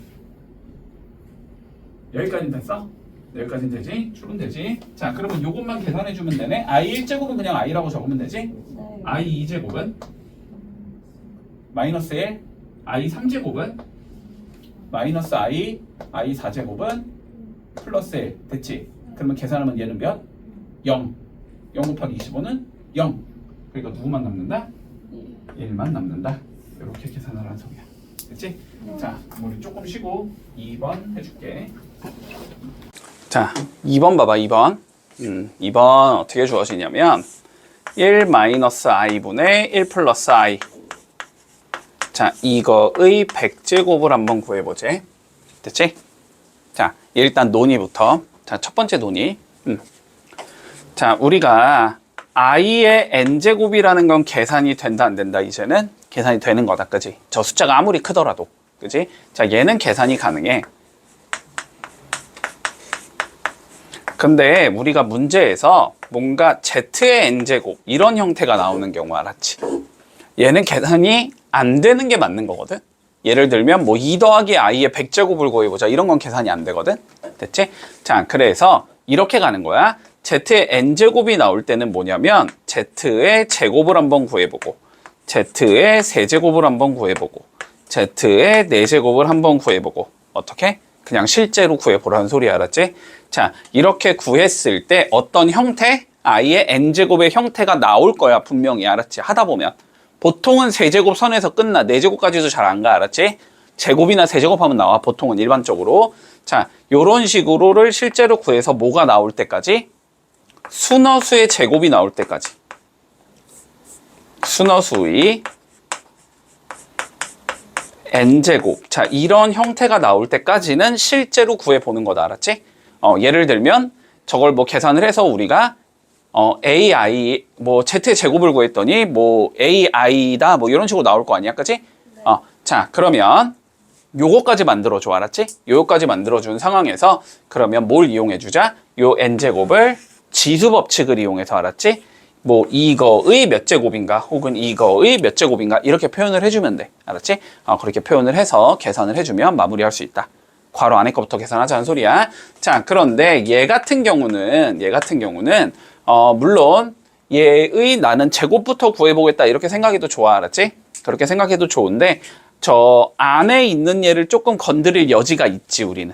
여기까지는 됐어? 여기까지는 되지? 출은 되지? 자, 그러면 요것만 계산해주면 되네. i 1제곱은 그냥 i라고 적으면 되지? 네. i 2제곱은 마이너스 1, i 3제곱은 마이너스 i 4제곱은 플러스 1 됐지? 그러면 계산하면 얘는 몇? 0. 0 곱하기 25는 0. 그러니까 누구만 남는다? 1만 남는다. 이렇게 계산하라는 소리야. 됐지? 자, 우리 조금 쉬고 2번 해줄게. 자, 2번 봐봐. 2번 2번 어떻게 주어지냐면 1 마이너스 i분의 1 플러스 i. 자, 이거의 100제곱을 한번 구해보지. 됐지? 자, 일단 논의부터. 자, 첫 번째 논의. 자, 우리가 i의 n제곱이라는 건 계산이 된다 안 된다? 이제는 계산이 되는 거다. 그지? 저 숫자가 아무리 크더라도. 그지? 자, 얘는 계산이 가능해. 근데 우리가 문제에서 뭔가 z의 n제곱 이런 형태가 나오는 경우 알았지? 얘는 계산이 안 되는 게 맞는 거거든. 예를 들면 뭐 2 더하기 i의 100제곱을 구해보자. 이런 건 계산이 안 되거든. 됐지? 자, 그래서 이렇게 가는 거야. z의 n제곱이 나올 때는 뭐냐면 z의 제곱을 한번 구해보고 z의 세제곱을 한번 구해보고 z의 4제곱을 한번 구해보고 어떻게? 그냥 실제로 구해보라는 소리 알았지? 자, 이렇게 구했을 때 어떤 형태? i의 n제곱의 형태가 나올 거야. 분명히 알았지? 하다 보면 보통은 세제곱 선에서 끝나. 4제곱까지도 잘 안 가. 알았지? 제곱이나 세제곱하면 나와. 보통은 일반적으로. 자, 요런 식으로를 실제로 구해서 뭐가 나올 때까지? 순어수의 제곱이 나올 때까지. 순어수의 n제곱. 자, 이런 형태가 나올 때까지는 실제로 구해보는 거다. 알았지? 예를 들면 저걸 뭐 계산을 해서 우리가 ai 뭐 z의 제곱을 구했더니 뭐 ai다 뭐 이런 식으로 나올 거 아니야, 그치? 네. 자, 그러면 요거까지 만들어줘. 알았지? 요거까지 만들어준 상황에서 그러면 뭘 이용해주자? 요 n제곱을 지수 법칙을 이용해서 알았지? 뭐 이거의 몇 제곱인가 혹은 이거의 몇 제곱인가 이렇게 표현을 해주면 돼. 알았지? 그렇게 표현을 해서 계산을 해주면 마무리할 수 있다. 괄호 안에 거부터 계산하자는 소리야. 자, 그런데 얘 같은 경우는 물론 얘의 나는 제곱부터 구해보겠다 이렇게 생각해도 좋아. 알았지? 그렇게 생각해도 좋은데 저 안에 있는 얘를 조금 건드릴 여지가 있지. 우리는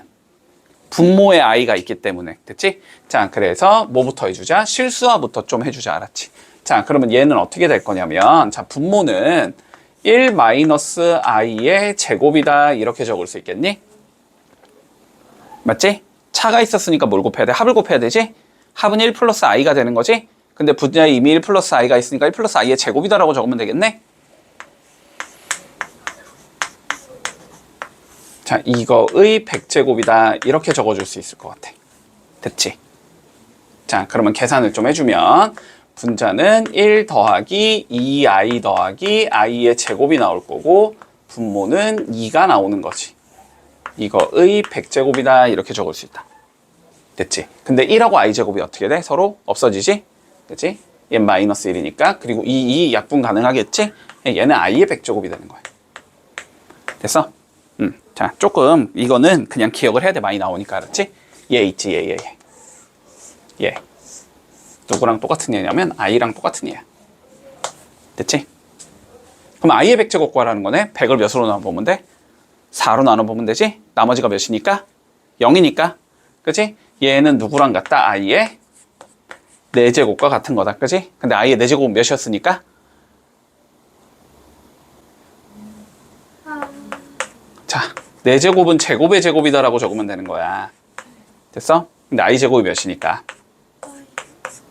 분모의 i가 있기 때문에. 됐지? 자, 그래서 뭐부터 해주자? 실수화부터 좀 해주자. 알았지? 자, 그러면 얘는 어떻게 될 거냐면 자, 분모는 1 마이너스 i의 제곱이다 이렇게 적을 수 있겠니? 맞지? 차가 있었으니까 뭘 곱해야 돼? 합을 곱해야 되지? 합은 1 플러스 i가 되는 거지? 근데 분자에 이미 1 플러스 i가 있으니까 1 플러스 i의 제곱이다라고 적으면 되겠네? 자, 이거의 100제곱이다 이렇게 적어줄 수 있을 것 같아. 됐지? 자, 그러면 계산을 좀 해주면 분자는 1 더하기 2i 더하기 i의 제곱이 나올 거고 분모는 2가 나오는 거지. 이거의 100제곱이다 이렇게 적을 수 있다. 됐지? 근데 1하고 i제곱이 어떻게 돼? 서로 없어지지? 그치? 얘는 마이너스 1이니까 그리고 이 약분 가능하겠지? 얘는 i의 100제곱이 되는 거야. 됐어? 자, 조금 이거는 그냥 기억을 해야 돼. 많이 나오니까 알았지? 얘 있지, 얘. 누구랑 똑같은 얘냐면 i랑 똑같은 얘야. 됐지? 그럼 i의 100제곱 구하라는 거네. 100을 몇으로 나눠보면 돼? 4로 나눠보면 되지? 나머지가 몇이니까? 0이니까. 그치? 얘는 누구랑 같다? i의 4제곱과 같은 거다. 그치? 근데 i의 4제곱은 몇이었으니까? 자, 4제곱은 제곱의 제곱이다라고 적으면 되는 거야. 됐어? 근데 i 제곱이 몇이니까?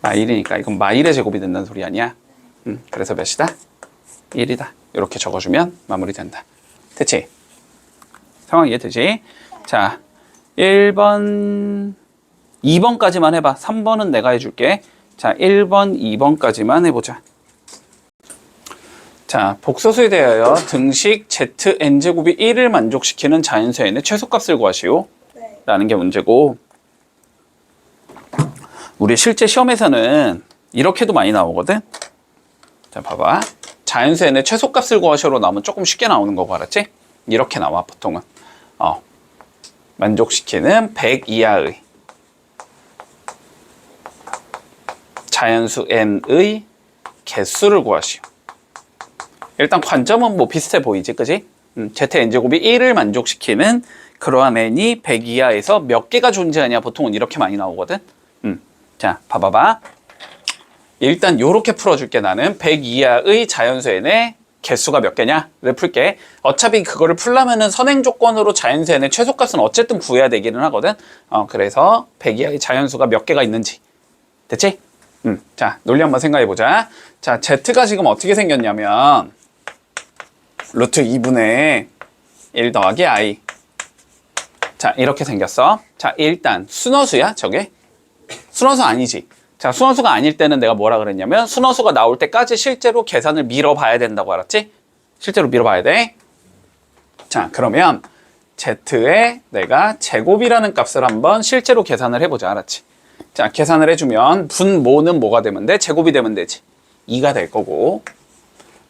마1이니까 이건 마1의 제곱이 된다는 소리 아니야? 그래서 몇이다? 1이다. 이렇게 적어주면 마무리된다. 됐지? 상황 이해되지? 자, 1번, 2번까지만 해봐. 3번은 내가 해줄게. 자, 1번, 2번까지만 해보자. 자, 복소수에 대하여 등식 zn제곱이 1을 만족시키는 자연수 n의 최소값을 구하시오. 라는 게 문제고, 우리 실제 시험에서는 이렇게도 많이 나오거든. 자, 봐봐. 자연수 n의 최소값을 구하시오로 나오면 조금 쉽게 나오는 거고, 알았지? 이렇게 나와, 보통은. 만족시키는 100 이하의 자연수 n의 개수를 구하시오. 일단 관점은 뭐 비슷해 보이지, 그지? zn제곱이 1을 만족시키는 그러한 n이 100 이하에서 몇 개가 존재하냐, 보통은 이렇게 많이 나오거든. 자, 봐봐봐. 일단 요렇게 풀어줄게. 나는 100 이하의 자연수 n의 개수가 몇 개냐를 풀게. 어차피 그거를 풀려면은 선행 조건으로 자연수 n의 최소값은 어쨌든 구해야 되기는 하거든. 그래서 100 이하의 자연수가 몇 개가 있는지. 됐지? 자, 논리 한번 생각해보자. 자, z가 지금 어떻게 생겼냐면 루트 2분의 1 더하기 i. 자, 이렇게 생겼어. 자, 일단 순허수야, 저게? 순허수 아니지. 자, 순허수가 아닐 때는 내가 뭐라 그랬냐면 순허수가 나올 때까지 실제로 계산을 밀어봐야 된다고 알았지? 실제로 밀어봐야 돼. 자, 그러면 z에 내가 제곱이라는 값을 한번 실제로 계산을 해보자. 알았지? 자, 계산을 해주면 분모는 뭐가 되면 돼? 제곱이 되면 되지. 2가 될 거고,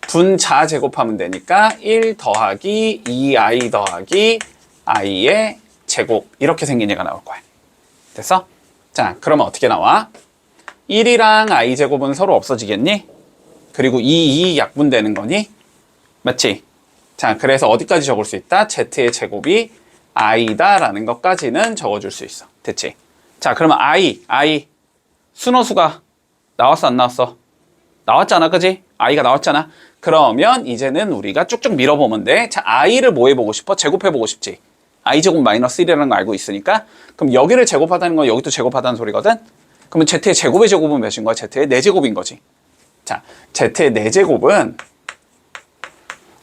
분자 제곱하면 되니까 1 더하기 2i 더하기 i의 제곱, 이렇게 생긴 얘가 나올 거야. 됐어? 자, 그러면 어떻게 나와? 1이랑 i 제곱은 서로 없어지겠니? 그리고 2 약분되는 거니? 맞지? 자, 그래서 어디까지 적을 수 있다? z의 제곱이 i다 라는 것까지는 적어줄 수 있어. 됐지? 자, 그러면 i 순허수가 나왔어, 안 나왔어? 나왔잖아, 그지? i가 나왔잖아. 그러면 이제는 우리가 쭉쭉 밀어보면 돼. 자, i를 뭐 해보고 싶어? 제곱해보고 싶지. i 제곱 마이너스 1이라는 거 알고 있으니까. 그럼 여기를 제곱하다는 건 여기도 제곱하다는 소리거든? 그러면 z의 제곱의 제곱은 몇인 거야? z의 4제곱인 거지. 자, z의 4제곱은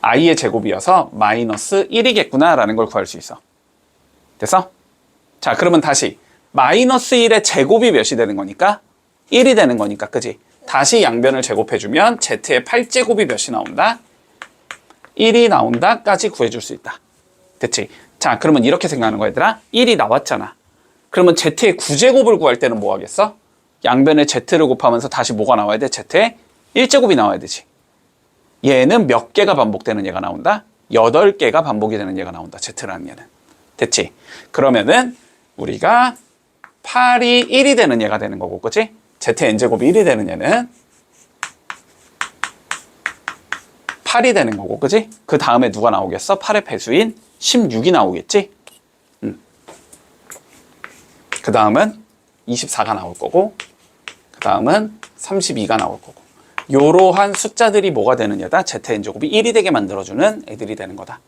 i의 제곱이어서 마이너스 1이겠구나 라는 걸 구할 수 있어. 됐어? 자, 그러면 다시 마이너스 1의 제곱이 몇이 되는 거니까? 1이 되는 거니까, 그지? 다시 양변을 제곱해주면 z의 8제곱이 몇이 나온다? 1이 나온다까지 구해줄 수 있다. 됐지? 자, 그러면 이렇게 생각하는 거야, 얘들아. 1이 나왔잖아. 그러면 z의 9제곱을 구할 때는 뭐 하겠어? 양변에 z를 곱하면서 다시 뭐가 나와야 돼? z의 1제곱이 나와야 되지. 얘는 몇 개가 반복되는 얘가 나온다? 8개가 반복이 되는 얘가 나온다. z라는 얘는. 됐지? 그러면은 우리가 8이 1이 되는 얘가 되는 거고, 그치? z의 n제곱이 1이 되는 얘는 8이 되는 거고, 그치? 그 다음에 누가 나오겠어? 8의 배수인 16이 나오겠지? 그 다음은 24가 나올 거고, 그 다음은 32가 나올 거고, 요러한 숫자들이 뭐가 되는 얘다? z의 n제곱이 1이 되게 만들어주는 애들이 되는 거다.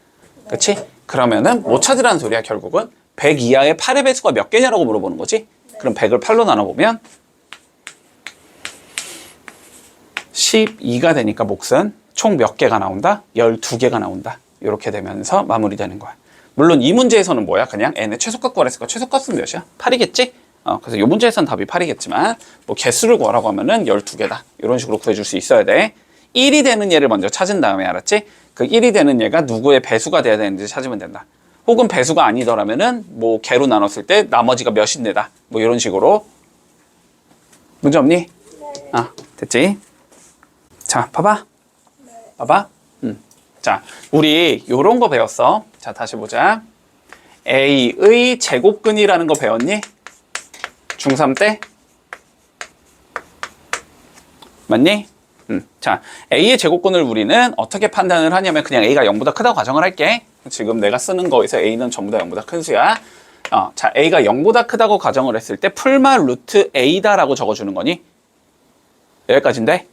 그치? 그러면은 못 찾으라는 소리야, 결국은. 100 이하의 8의 배수가 몇 개냐라고 물어보는 거지? 그럼 100을 8로 나눠보면 12가 되니까 몫은 총 몇 개가 나온다? 12개가 나온다. 이렇게 되면서 마무리되는 거야. 물론 이 문제에서는 뭐야? 그냥 n의 최소값 구하랬으니까 최소값은 몇이야? 8이겠지? 그래서 이 문제에서는 답이 8이겠지만 뭐 개수를 구하라고 하면은 12개다. 이런 식으로 구해줄 수 있어야 돼. 1이 되는 얘를 먼저 찾은 다음에 알았지? 그 1이 되는 얘가 누구의 배수가 돼야 되는지 찾으면 된다. 혹은 배수가 아니더라면은 뭐 개로 나눴을 때 나머지가 몇인데다. 뭐 이런 식으로. 문제 없니? 네. 됐지? 자, 봐봐. 봐봐. 자, 우리 요런 거 배웠어. 자, 다시 보자. A의 제곱근이라는 거 배웠니? 중3 때? 맞니? 자, A의 제곱근을 우리는 어떻게 판단을 하냐면 그냥 A가 0보다 크다고 가정을 할게. 지금 내가 쓰는 거에서 A는 전부 다 0보다 큰 수야. 자, A가 0보다 크다고 가정을 했을 때 풀마 루트 A다라고 적어주는 거니? 여기까지인데?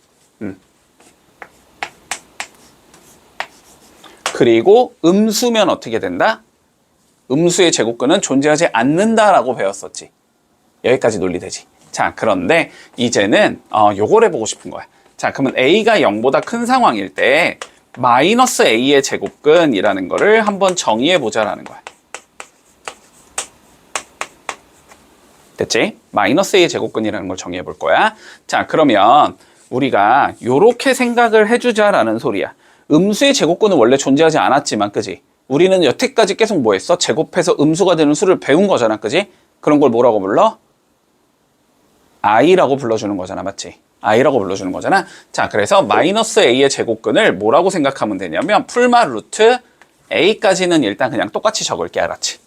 그리고 음수면 어떻게 된다? 음수의 제곱근은 존재하지 않는다라고 배웠었지. 여기까지 논리되지. 자, 그런데 이제는 요걸 해보고 싶은 거야. 자, 그러면 A가 0보다 큰 상황일 때 마이너스 A의 제곱근이라는 거를 한번 정의해보자라는 거야. 됐지? 마이너스 A의 제곱근이라는 걸 정의해볼 거야. 자, 그러면 우리가 요렇게 생각을 해주자라는 소리야. 음수의 제곱근은 원래 존재하지 않았지만, 그지? 우리는 여태까지 계속 뭐 했어? 제곱해서 음수가 되는 수를 배운 거잖아, 그지? 그런 걸 뭐라고 불러? i라고 불러주는 거잖아, 맞지? i라고 불러주는 거잖아. 자, 그래서 마이너스 a의 제곱근을 뭐라고 생각하면 되냐면 풀마 루트 a까지는 일단 그냥 똑같이 적을게, 알았지?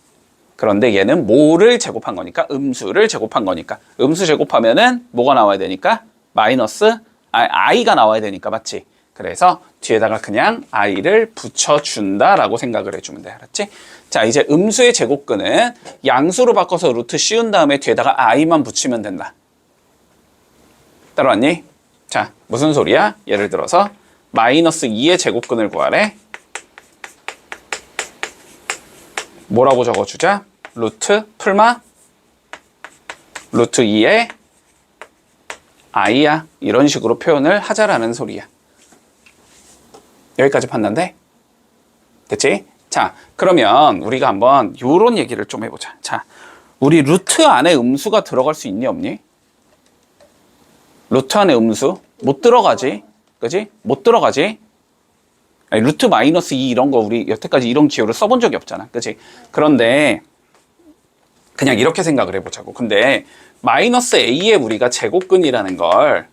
그런데 얘는 뭐를 제곱한 거니까? 음수를 제곱한 거니까. 음수 제곱하면은 뭐가 나와야 되니까? 마이너스 i가 나와야 되니까, 맞지? 그래서 뒤에다가 그냥 i를 붙여준다라고 생각을 해주면 돼, 알았지? 자, 이제 음수의 제곱근은 양수로 바꿔서 루트 씌운 다음에 뒤에다가 i만 붙이면 된다. 따라왔니? 자, 무슨 소리야? 예를 들어서 마이너스 2의 제곱근을 구하래. 뭐라고 적어주자? 루트 풀마 루트 2의 i야. 이런 식으로 표현을 하자라는 소리야. 여기까지 판단돼? 됐지? 자, 그러면 우리가 한번 요런 얘기를 좀 해보자. 자, 우리 루트 안에 음수가 들어갈 수 있니 없니? 루트 안에 음수? 못 들어가지. 그지? 못 들어가지. 아니, 루트 마이너스 2 이런 거 우리 여태까지 이런 기호를 써본 적이 없잖아. 그지? 그런데 그냥 이렇게 생각을 해보자고. 근데 마이너스 a의 우리가 제곱근이라는 걸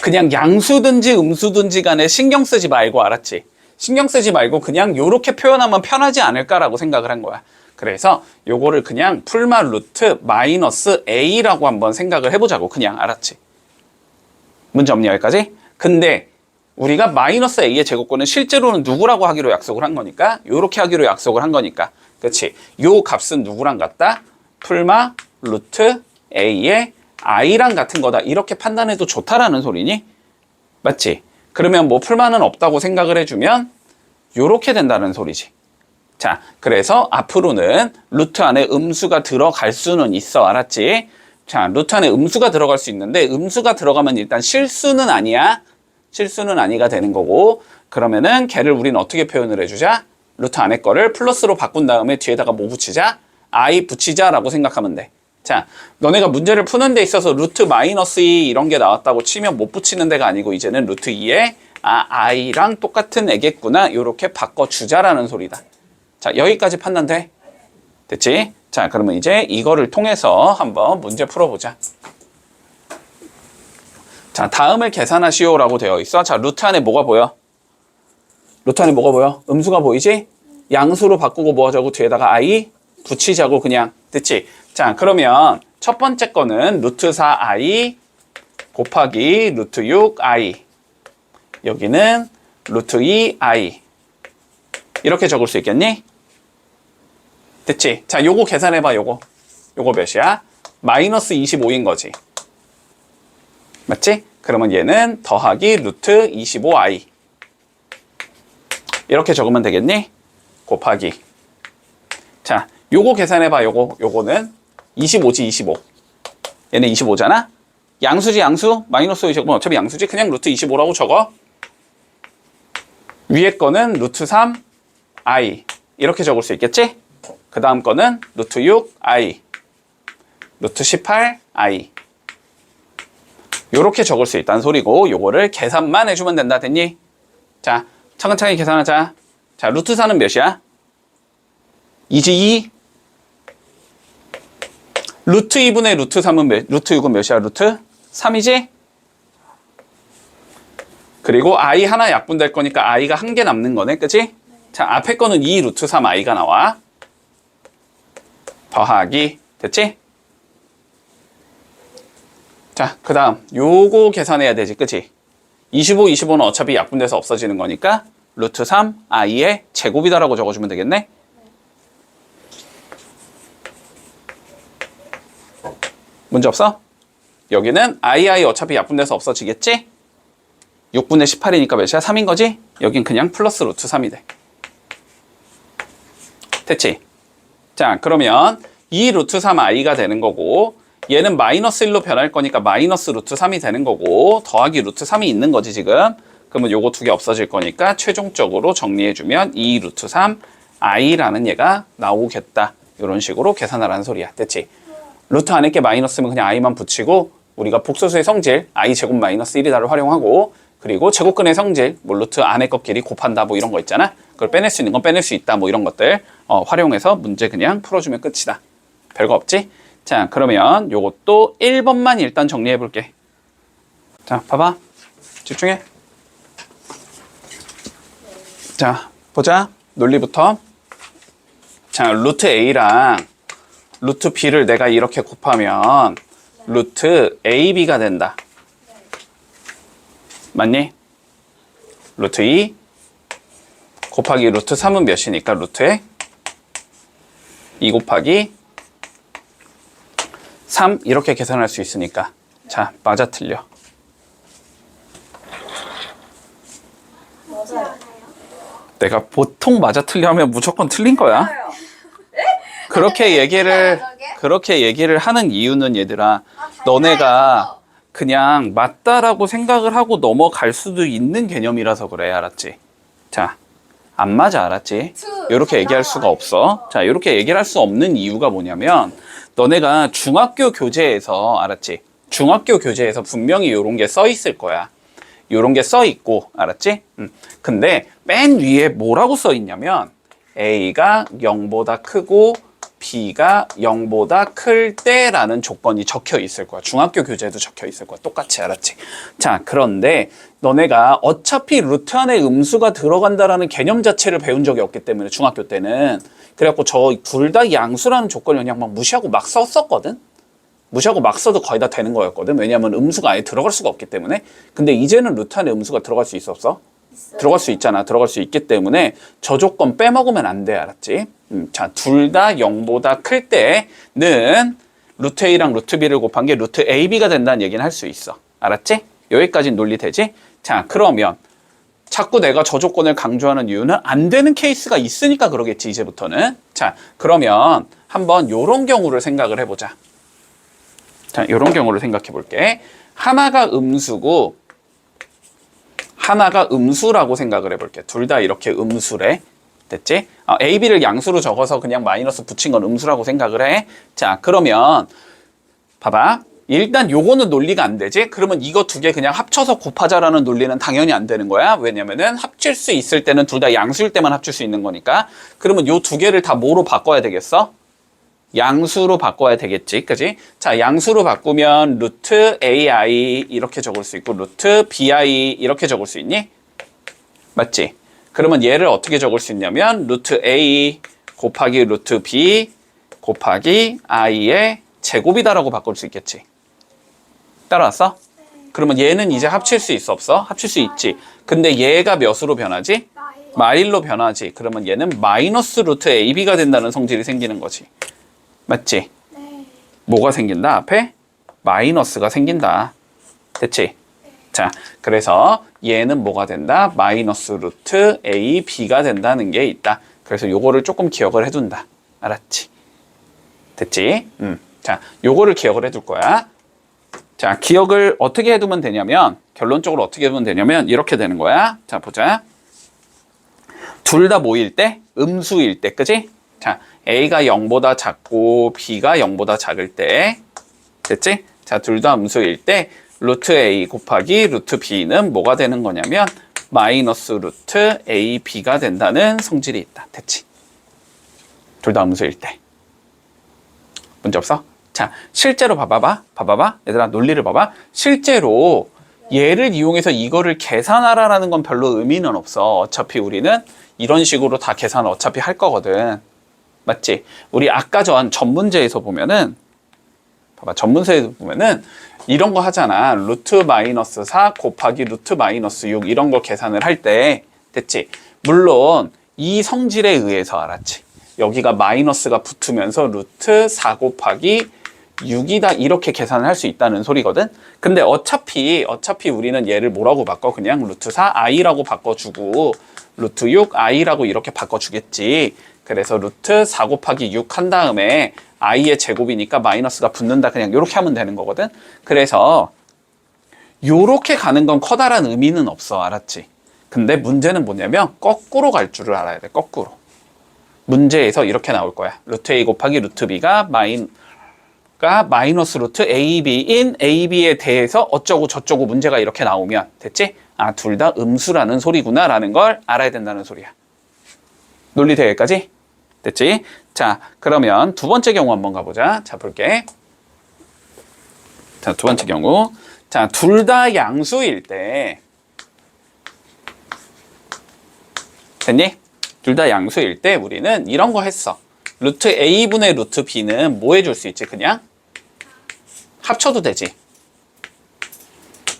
그냥 양수든지 음수든지 간에 신경 쓰지 말고, 알았지? 신경 쓰지 말고 그냥 요렇게 표현하면 편하지 않을까라고 생각을 한 거야. 그래서 요거를 그냥 풀마 루트 마이너스 a라고 한번 생각을 해보자고. 그냥, 알았지? 문제 없니 여기까지? 근데 우리가 마이너스 a의 제곱근은 실제로는 누구라고 하기로 약속을 한 거니까, 요렇게 하기로 약속을 한 거니까, 그렇지? 요 값은 누구랑 같다? 풀마 루트 a의 i랑 같은 거다. 이렇게 판단해도 좋다라는 소리니? 맞지? 그러면 뭐 풀마는 없다고 생각을 해주면 요렇게 된다는 소리지. 자, 그래서 앞으로는 루트 안에 음수가 들어갈 수는 있어, 알았지? 자, 루트 안에 음수가 들어갈 수 있는데 음수가 들어가면 일단 실수는 아니야. 실수는 아니가 되는 거고, 그러면은 걔를 우리는 어떻게 표현을 해주자? 루트 안에 거를 플러스로 바꾼 다음에 뒤에다가 뭐 붙이자? i 붙이자라고 생각하면 돼. 자, 너네가 문제를 푸는 데 있어서 루트 마이너스 2 이런 게 나왔다고 치면 못 붙이는 데가 아니고 이제는 루트 2에 i랑 똑같은 애겠구나, 이렇게 바꿔주자라는 소리다. 자, 여기까지 판단돼? 됐지? 자, 그러면 이제 이거를 통해서 한번 문제 풀어보자. 자, 다음을 계산하시오라고 되어 있어. 자, 루트 안에 뭐가 보여? 루트 안에 뭐가 보여? 음수가 보이지? 양수로 바꾸고 뭐 하자고? 뒤에다가 i 붙이자고 그냥. 됐지? 자, 그러면 첫 번째 거는 루트 4i 곱하기 루트 6i. 여기는 루트 2i. 이렇게 적을 수 있겠니? 됐지? 자, 요거 계산해봐, 요거. 요거 몇이야? 마이너스 25인 거지. 맞지? 그러면 얘는 더하기 루트 25i. 이렇게 적으면 되겠니? 곱하기. 자, 요거 계산해봐, 요거. 요거는 25지, 25. 얘는 25잖아? 양수지, 양수? 마이너스 25면 어차피 양수지? 그냥 루트 25라고 적어. 위에 거는 루트 3i. 이렇게 적을 수 있겠지? 그 다음 거는 루트 6 i, 루트 18 i. 요렇게 적을 수 있다는 소리고, 요거를 계산만 해주면 된다. 됐니? 자, 차근차근 계산하자. 자, 루트 4는 몇이야? 2지 2. 루트 2분의 루트 3은 루트 6은 몇이야? 루트 3이지? 그리고 i 하나 약분될 거니까 i가 한 개 남는 거네. 그치? 자, 앞에 거는 2 루트 3 i가 나와. 더하기. 됐지? 자, 그 다음 요거 계산해야 되지. 그치? 25, 25는 어차피 약분돼서 없어지는 거니까 루트 3 i의 제곱이다라고 적어주면 되겠네. 문제 없어? 여기는 i 어차피 약분돼서 없어지겠지? 6분의 18이니까 몇이야? 3인 거지? 여긴 그냥 플러스 루트 3이 돼. 됐지? 자, 그러면 이 루트 3i가 되는 거고, 얘는 마이너스 1로 변할 거니까 마이너스 루트 3이 되는 거고, 더하기 루트 3이 있는 거지 지금. 그러면 요거 두 개 없어질 거니까 최종적으로 정리해주면 2 루트 3 i라는 얘가 나오겠다. 이런 식으로 계산하라는 소리야. 됐지? 루트 안에 게 마이너스면 그냥 i만 붙이고, 우리가 복소수의 성질 i 제곱 마이너스 1이다를 활용하고, 그리고 제곱근의 성질 뭐 루트 안에 것끼리 곱한다 뭐 이런 거 있잖아. 그걸 빼낼 수 있는 건 빼낼 수 있다 뭐 이런 것들 활용해서 문제 그냥 풀어주면 끝이다. 별거 없지? 자, 그러면 요것도 1번만 일단 정리해 볼게. 자, 봐봐. 집중해. 자, 보자. 논리부터. 자, 루트 a랑 루트 b를 내가 이렇게 곱하면 루트 ab가 된다. 맞니? 루트 2 곱하기 루트 3은 몇이니까 루트에 2 곱하기 3 이렇게 계산할 수 있으니까. 자, 맞아 틀려? 맞아요. 내가 보통 맞아 틀려 하면 무조건 틀린 거야. 그렇게 얘기를 하는 이유는 얘들아, 너네가 그냥 맞다라고 생각을 하고 넘어갈 수도 있는 개념이라서 그래. 알았지? 자, 안 맞아. 알았지? 이렇게 얘기할 수가 없어. 자, 이렇게 얘기를 할 수 없는 이유가 뭐냐면, 너네가 중학교 교재에서, 알았지? 중학교 교재에서 분명히 이런 게 써 있을 거야. 이런 게 써 있고, 알았지? 근데 맨 위에 뭐라고 써 있냐면, A가 0보다 크고 B가 0보다 클 때라는 조건이 적혀 있을 거야. 중학교 교재에도 적혀 있을 거야. 똑같이. 알았지? 자, 그런데 너네가 어차피 루트 안에 음수가 들어간다라는 개념 자체를 배운 적이 없기 때문에 중학교 때는, 그래갖고 저 둘 다 양수라는 조건을 그냥 막 무시하고 막 썼었거든. 무시하고 막 써도 거의 다 되는 거였거든. 왜냐하면 음수가 아예 들어갈 수가 없기 때문에. 근데 이제는 루트 안에 음수가 들어갈 수 있어 없어? 들어갈 수 있잖아. 들어갈 수 있기 때문에 저 조건 빼먹으면 안 돼. 알았지? 자, 둘 다 0보다 클 때는 루트 A랑 루트 B를 곱한 게 루트 AB가 된다는 얘기는 할 수 있어. 알았지? 여기까지는 논리 되지? 자, 그러면 자꾸 내가 저 조건을 강조하는 이유는 안 되는 케이스가 있으니까 그러겠지, 이제부터는. 자, 그러면 한번 요런 경우를 생각을 해보자. 자, 요런 경우를 생각해 볼게. 하나가 음수고 하나가 음수라고 생각을 해볼게. 둘 다 이렇게 음수래. 됐지? A, B를 양수로 적어서 그냥 마이너스 붙인 건 음수라고 생각을 해. 자, 그러면 봐봐. 일단 요거는 논리가 안 되지? 그러면 이거 두 개 그냥 합쳐서 곱하자라는 논리는 당연히 안 되는 거야. 왜냐면은 합칠 수 있을 때는 둘 다 양수일 때만 합칠 수 있는 거니까. 그러면 요 두 개를 다 뭐로 바꿔야 되겠어? 양수로 바꿔야 되겠지. 그지? 자, 양수로 바꾸면 루트 AI 이렇게 적을 수 있고 루트 BI 이렇게 적을 수 있니? 맞지? 그러면 얘를 어떻게 적을 수 있냐면 루트 A 곱하기 루트 B 곱하기 I의 제곱이다라고 바꿀 수 있겠지. 따라왔어? 그러면 얘는 이제 합칠 수 있어 없어? 합칠 수 있지. 근데 얘가 몇으로 변하지? 마일로 변하지. 그러면 얘는 마이너스 루트 AB가 된다는 성질이 생기는 거지. 맞지? 네. 뭐가 생긴다? 앞에? 마이너스가 생긴다. 됐지? 자, 그래서 얘는 뭐가 된다? 마이너스 루트 AB가 된다는 게 있다. 그래서 요거를 조금 기억을 해둔다. 알았지? 됐지? 자, 요거를 기억을 해둘 거야. 자, 기억을 어떻게 해두면 되냐면, 결론적으로 어떻게 해두면 되냐면 이렇게 되는 거야. 자, 보자. 둘 다 뭐일 때? 음수일 때, 그지? 자, A가 0보다 작고 B가 0보다 작을 때 됐지? 자, 둘 다 음수일 때 루트 A 곱하기 루트 B는 뭐가 되는 거냐면 마이너스 루트 A, B가 된다는 성질이 있다. 됐지? 둘 다 음수일 때. 문제 없어? 자, 실제로 봐봐봐. 얘들아, 논리를 봐봐. 실제로 얘를 이용해서 이거를 계산하라는 건 별로 의미는 없어. 어차피 우리는 이런 식으로 다 계산 어차피 할 거거든. 맞지? 우리 아까 전 문제에서 보면은 봐봐, 전문서에서 보면은 이런 거 하잖아. 루트 마이너스 4 곱하기 루트 마이너스 6 이런 거 계산을 할 때 됐지? 물론 이 성질에 의해서 알았지? 여기가 마이너스가 붙으면서 루트 4 곱하기 6이다 이렇게 계산을 할 수 있다는 소리거든. 근데 어차피 우리는 얘를 뭐라고 바꿔? 그냥 루트 4 i라고 바꿔주고 루트 6 i라고 이렇게 바꿔주겠지. 그래서 루트 4 곱하기 6 한 다음에 i의 제곱이니까 마이너스가 붙는다. 그냥 이렇게 하면 되는 거거든. 그래서 요렇게 가는 건 커다란 의미는 없어. 알았지? 근데 문제는 뭐냐면 거꾸로 갈 줄을 알아야 돼. 거꾸로. 문제에서 이렇게 나올 거야. 루트 a 곱하기 루트 b가 마이너스 루트 ab인 ab에 대해서 어쩌고 저쩌고 문제가 이렇게 나오면 됐지? 아, 둘 다 음수라는 소리구나 라는 걸 알아야 된다는 소리야. 논리돼 여기까지? 됐지? 자, 그러면 두 번째 경우 한번 가보자. 자, 볼게. 자, 두 번째 경우. 자, 둘 다 양수일 때 됐니? 둘 다 양수일 때 우리는 이런 거 했어. 루트 a분의 루트 b는 뭐 해줄 수 있지? 그냥 합쳐도 되지.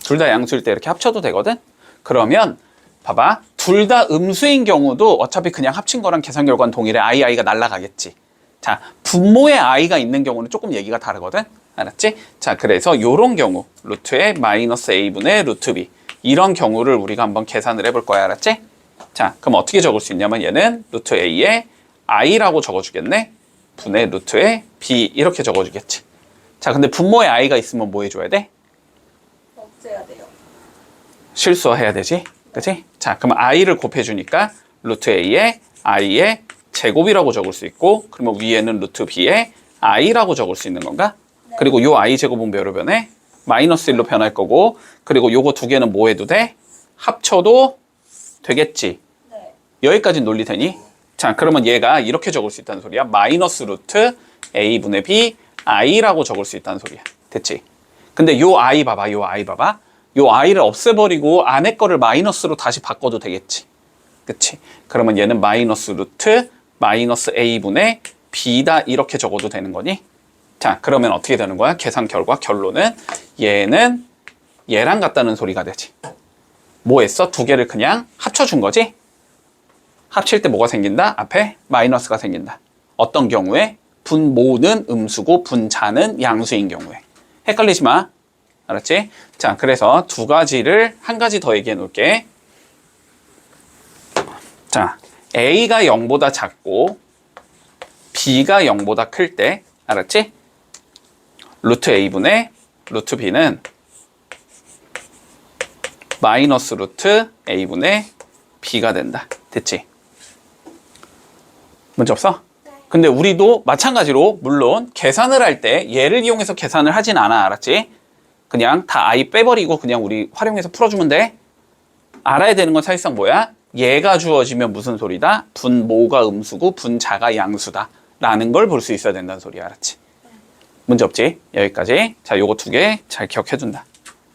둘 다 양수일 때 이렇게 합쳐도 되거든? 그러면 봐봐. 둘 다 음수인 경우도 어차피 그냥 합친 거랑 계산 결과는 동일해. i가 날라가겠지. 자, 분모에 i가 있는 경우는 조금 얘기가 다르거든? 알았지? 자, 그래서 요런 경우 루트에 마이너스 a분의 루트 b 이런 경우를 우리가 한번 계산을 해볼 거야. 알았지? 자, 그럼 어떻게 적을 수 있냐면 얘는 루트 a에 i라고 적어주겠네? 분의 루트에 b 이렇게 적어주겠지. 자, 근데 분모에 i가 있으면 뭐 해줘야 돼? 없애야 돼요. 실수해야 되지? 그치? 자, 그럼 i를 곱해주니까 루트 a에 i의 제곱이라고 적을 수 있고 그러면 위에는 루트 b에 i라고 적을 수 있는 건가? 네. 그리고 요 i 제곱은 뭐로 변해? 마이너스 1로 변할 거고 그리고 요거 두 개는 뭐 해도 돼? 합쳐도 되겠지. 네. 여기까지 논리 되니? 자, 그러면 얘가 이렇게 적을 수 있다는 소리야. 마이너스 루트 a분의 b i라고 적을 수 있다는 소리야. 됐지? 근데 요 i 봐봐. 요 i를 없애버리고 안에 거를 마이너스로 다시 바꿔도 되겠지. 그치? 그러면 얘는 마이너스 루트 마이너스 a분의 b다 이렇게 적어도 되는 거니? 자, 그러면 어떻게 되는 거야? 계산 결과 결론은 얘는 얘랑 같다는 소리가 되지. 뭐 했어? 두 개를 그냥 합쳐준 거지? 합칠 때 뭐가 생긴다? 앞에 마이너스가 생긴다. 어떤 경우에? 분모는 음수고 분자는 양수인 경우에. 헷갈리지 마. 알았지? 자, 그래서 두 가지를 한 가지 더 얘기해 놓을게. 자, A가 0보다 작고 B가 0보다 클 때, 알았지? 루트 A분의 루트 B는 마이너스 루트 A분의 B가 된다. 됐지? 문제 없어? 근데 우리도 마찬가지로 물론 계산을 할 때 얘를 이용해서 계산을 하진 않아. 알았지? 그냥 다 i 빼버리고 그냥 우리 활용해서 풀어주면 돼. 알아야 되는 건 사실상 뭐야? 얘가 주어지면 무슨 소리다? 분모가 음수고 분자가 양수다 라는 걸 볼 수 있어야 된다는 소리야. 알았지? 문제 없지? 여기까지. 자, 요거 두 개 잘 기억해둔다.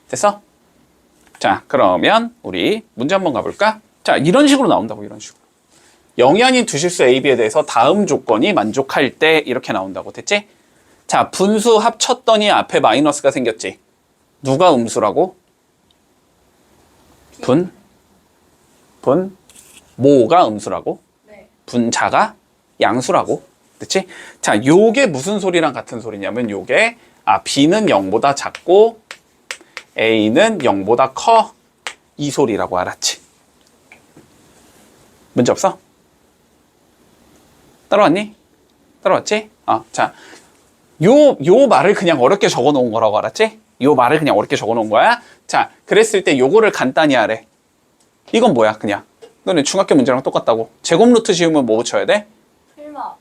됐어? 자, 그러면 우리 문제 한번 가볼까? 자, 이런 식으로 나온다고. 이런 식으로. 0이 아닌 두 실수 A, B에 대해서 다음 조건이 만족할 때 이렇게 나온다고. 됐지? 자, 분수 합쳤더니 앞에 마이너스가 생겼지? 누가 음수라고? 모가 음수라고? 네. 분자가 양수라고? 됐지? 자, 요게 무슨 소리랑 같은 소리냐면 요게 B는 0보다 작고 A는 0보다 커. 이 소리라고. 알았지? 문제 없어? 따라왔니? 따라왔지? 자, 요 말을 그냥 어렵게 적어 놓은 거라고. 알았지? 요 말을 그냥 어렵게 적어 놓은 거야. 자, 그랬을 때 요거를 간단히 하래. 이건 뭐야? 그냥. 너네 중학교 문제랑 똑같다고. 제곱 루트 지우면 뭐 붙여야 돼? 필마.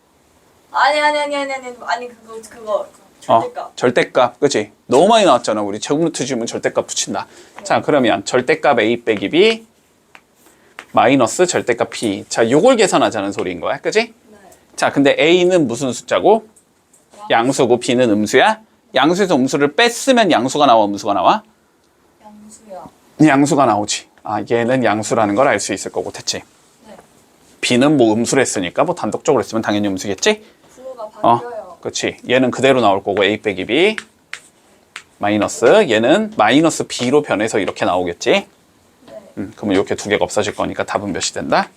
아니 그거 절대값. 절대값, 그치? 너무 많이 나왔잖아. 우리 제곱루트 지우면 절대값 붙인다. 자, 그러면 절대값 A 빼기 B 마이너스 절대값 P. 자, 요걸 계산하자는 소리인 거야, 그치? 네. 자, 근데 A는 무슨 숫자고? 양수고 B는 음수야? 양수에서 음수를 뺐으면 양수가 나와, 음수가 나와? 양수야. 양수가 나오지. 아, 얘는 양수라는 걸 알 수 있을 거고, 됐지? 네. B는 뭐 음수를 했으니까 뭐 단독적으로 했으면 당연히 음수겠지? 부호가 바뀌어요. 그치. 얘는 그대로 나올 거고 A 빼기 B 마이너스 얘는 마이너스 B로 변해서 이렇게 나오겠지? 네. 그러면 이렇게 두 개가 없어질 거니까 답은 몇이 된다?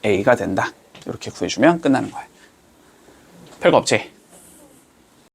A가 된다. 이렇게 구해주면 끝나는 거야. 별거 없지?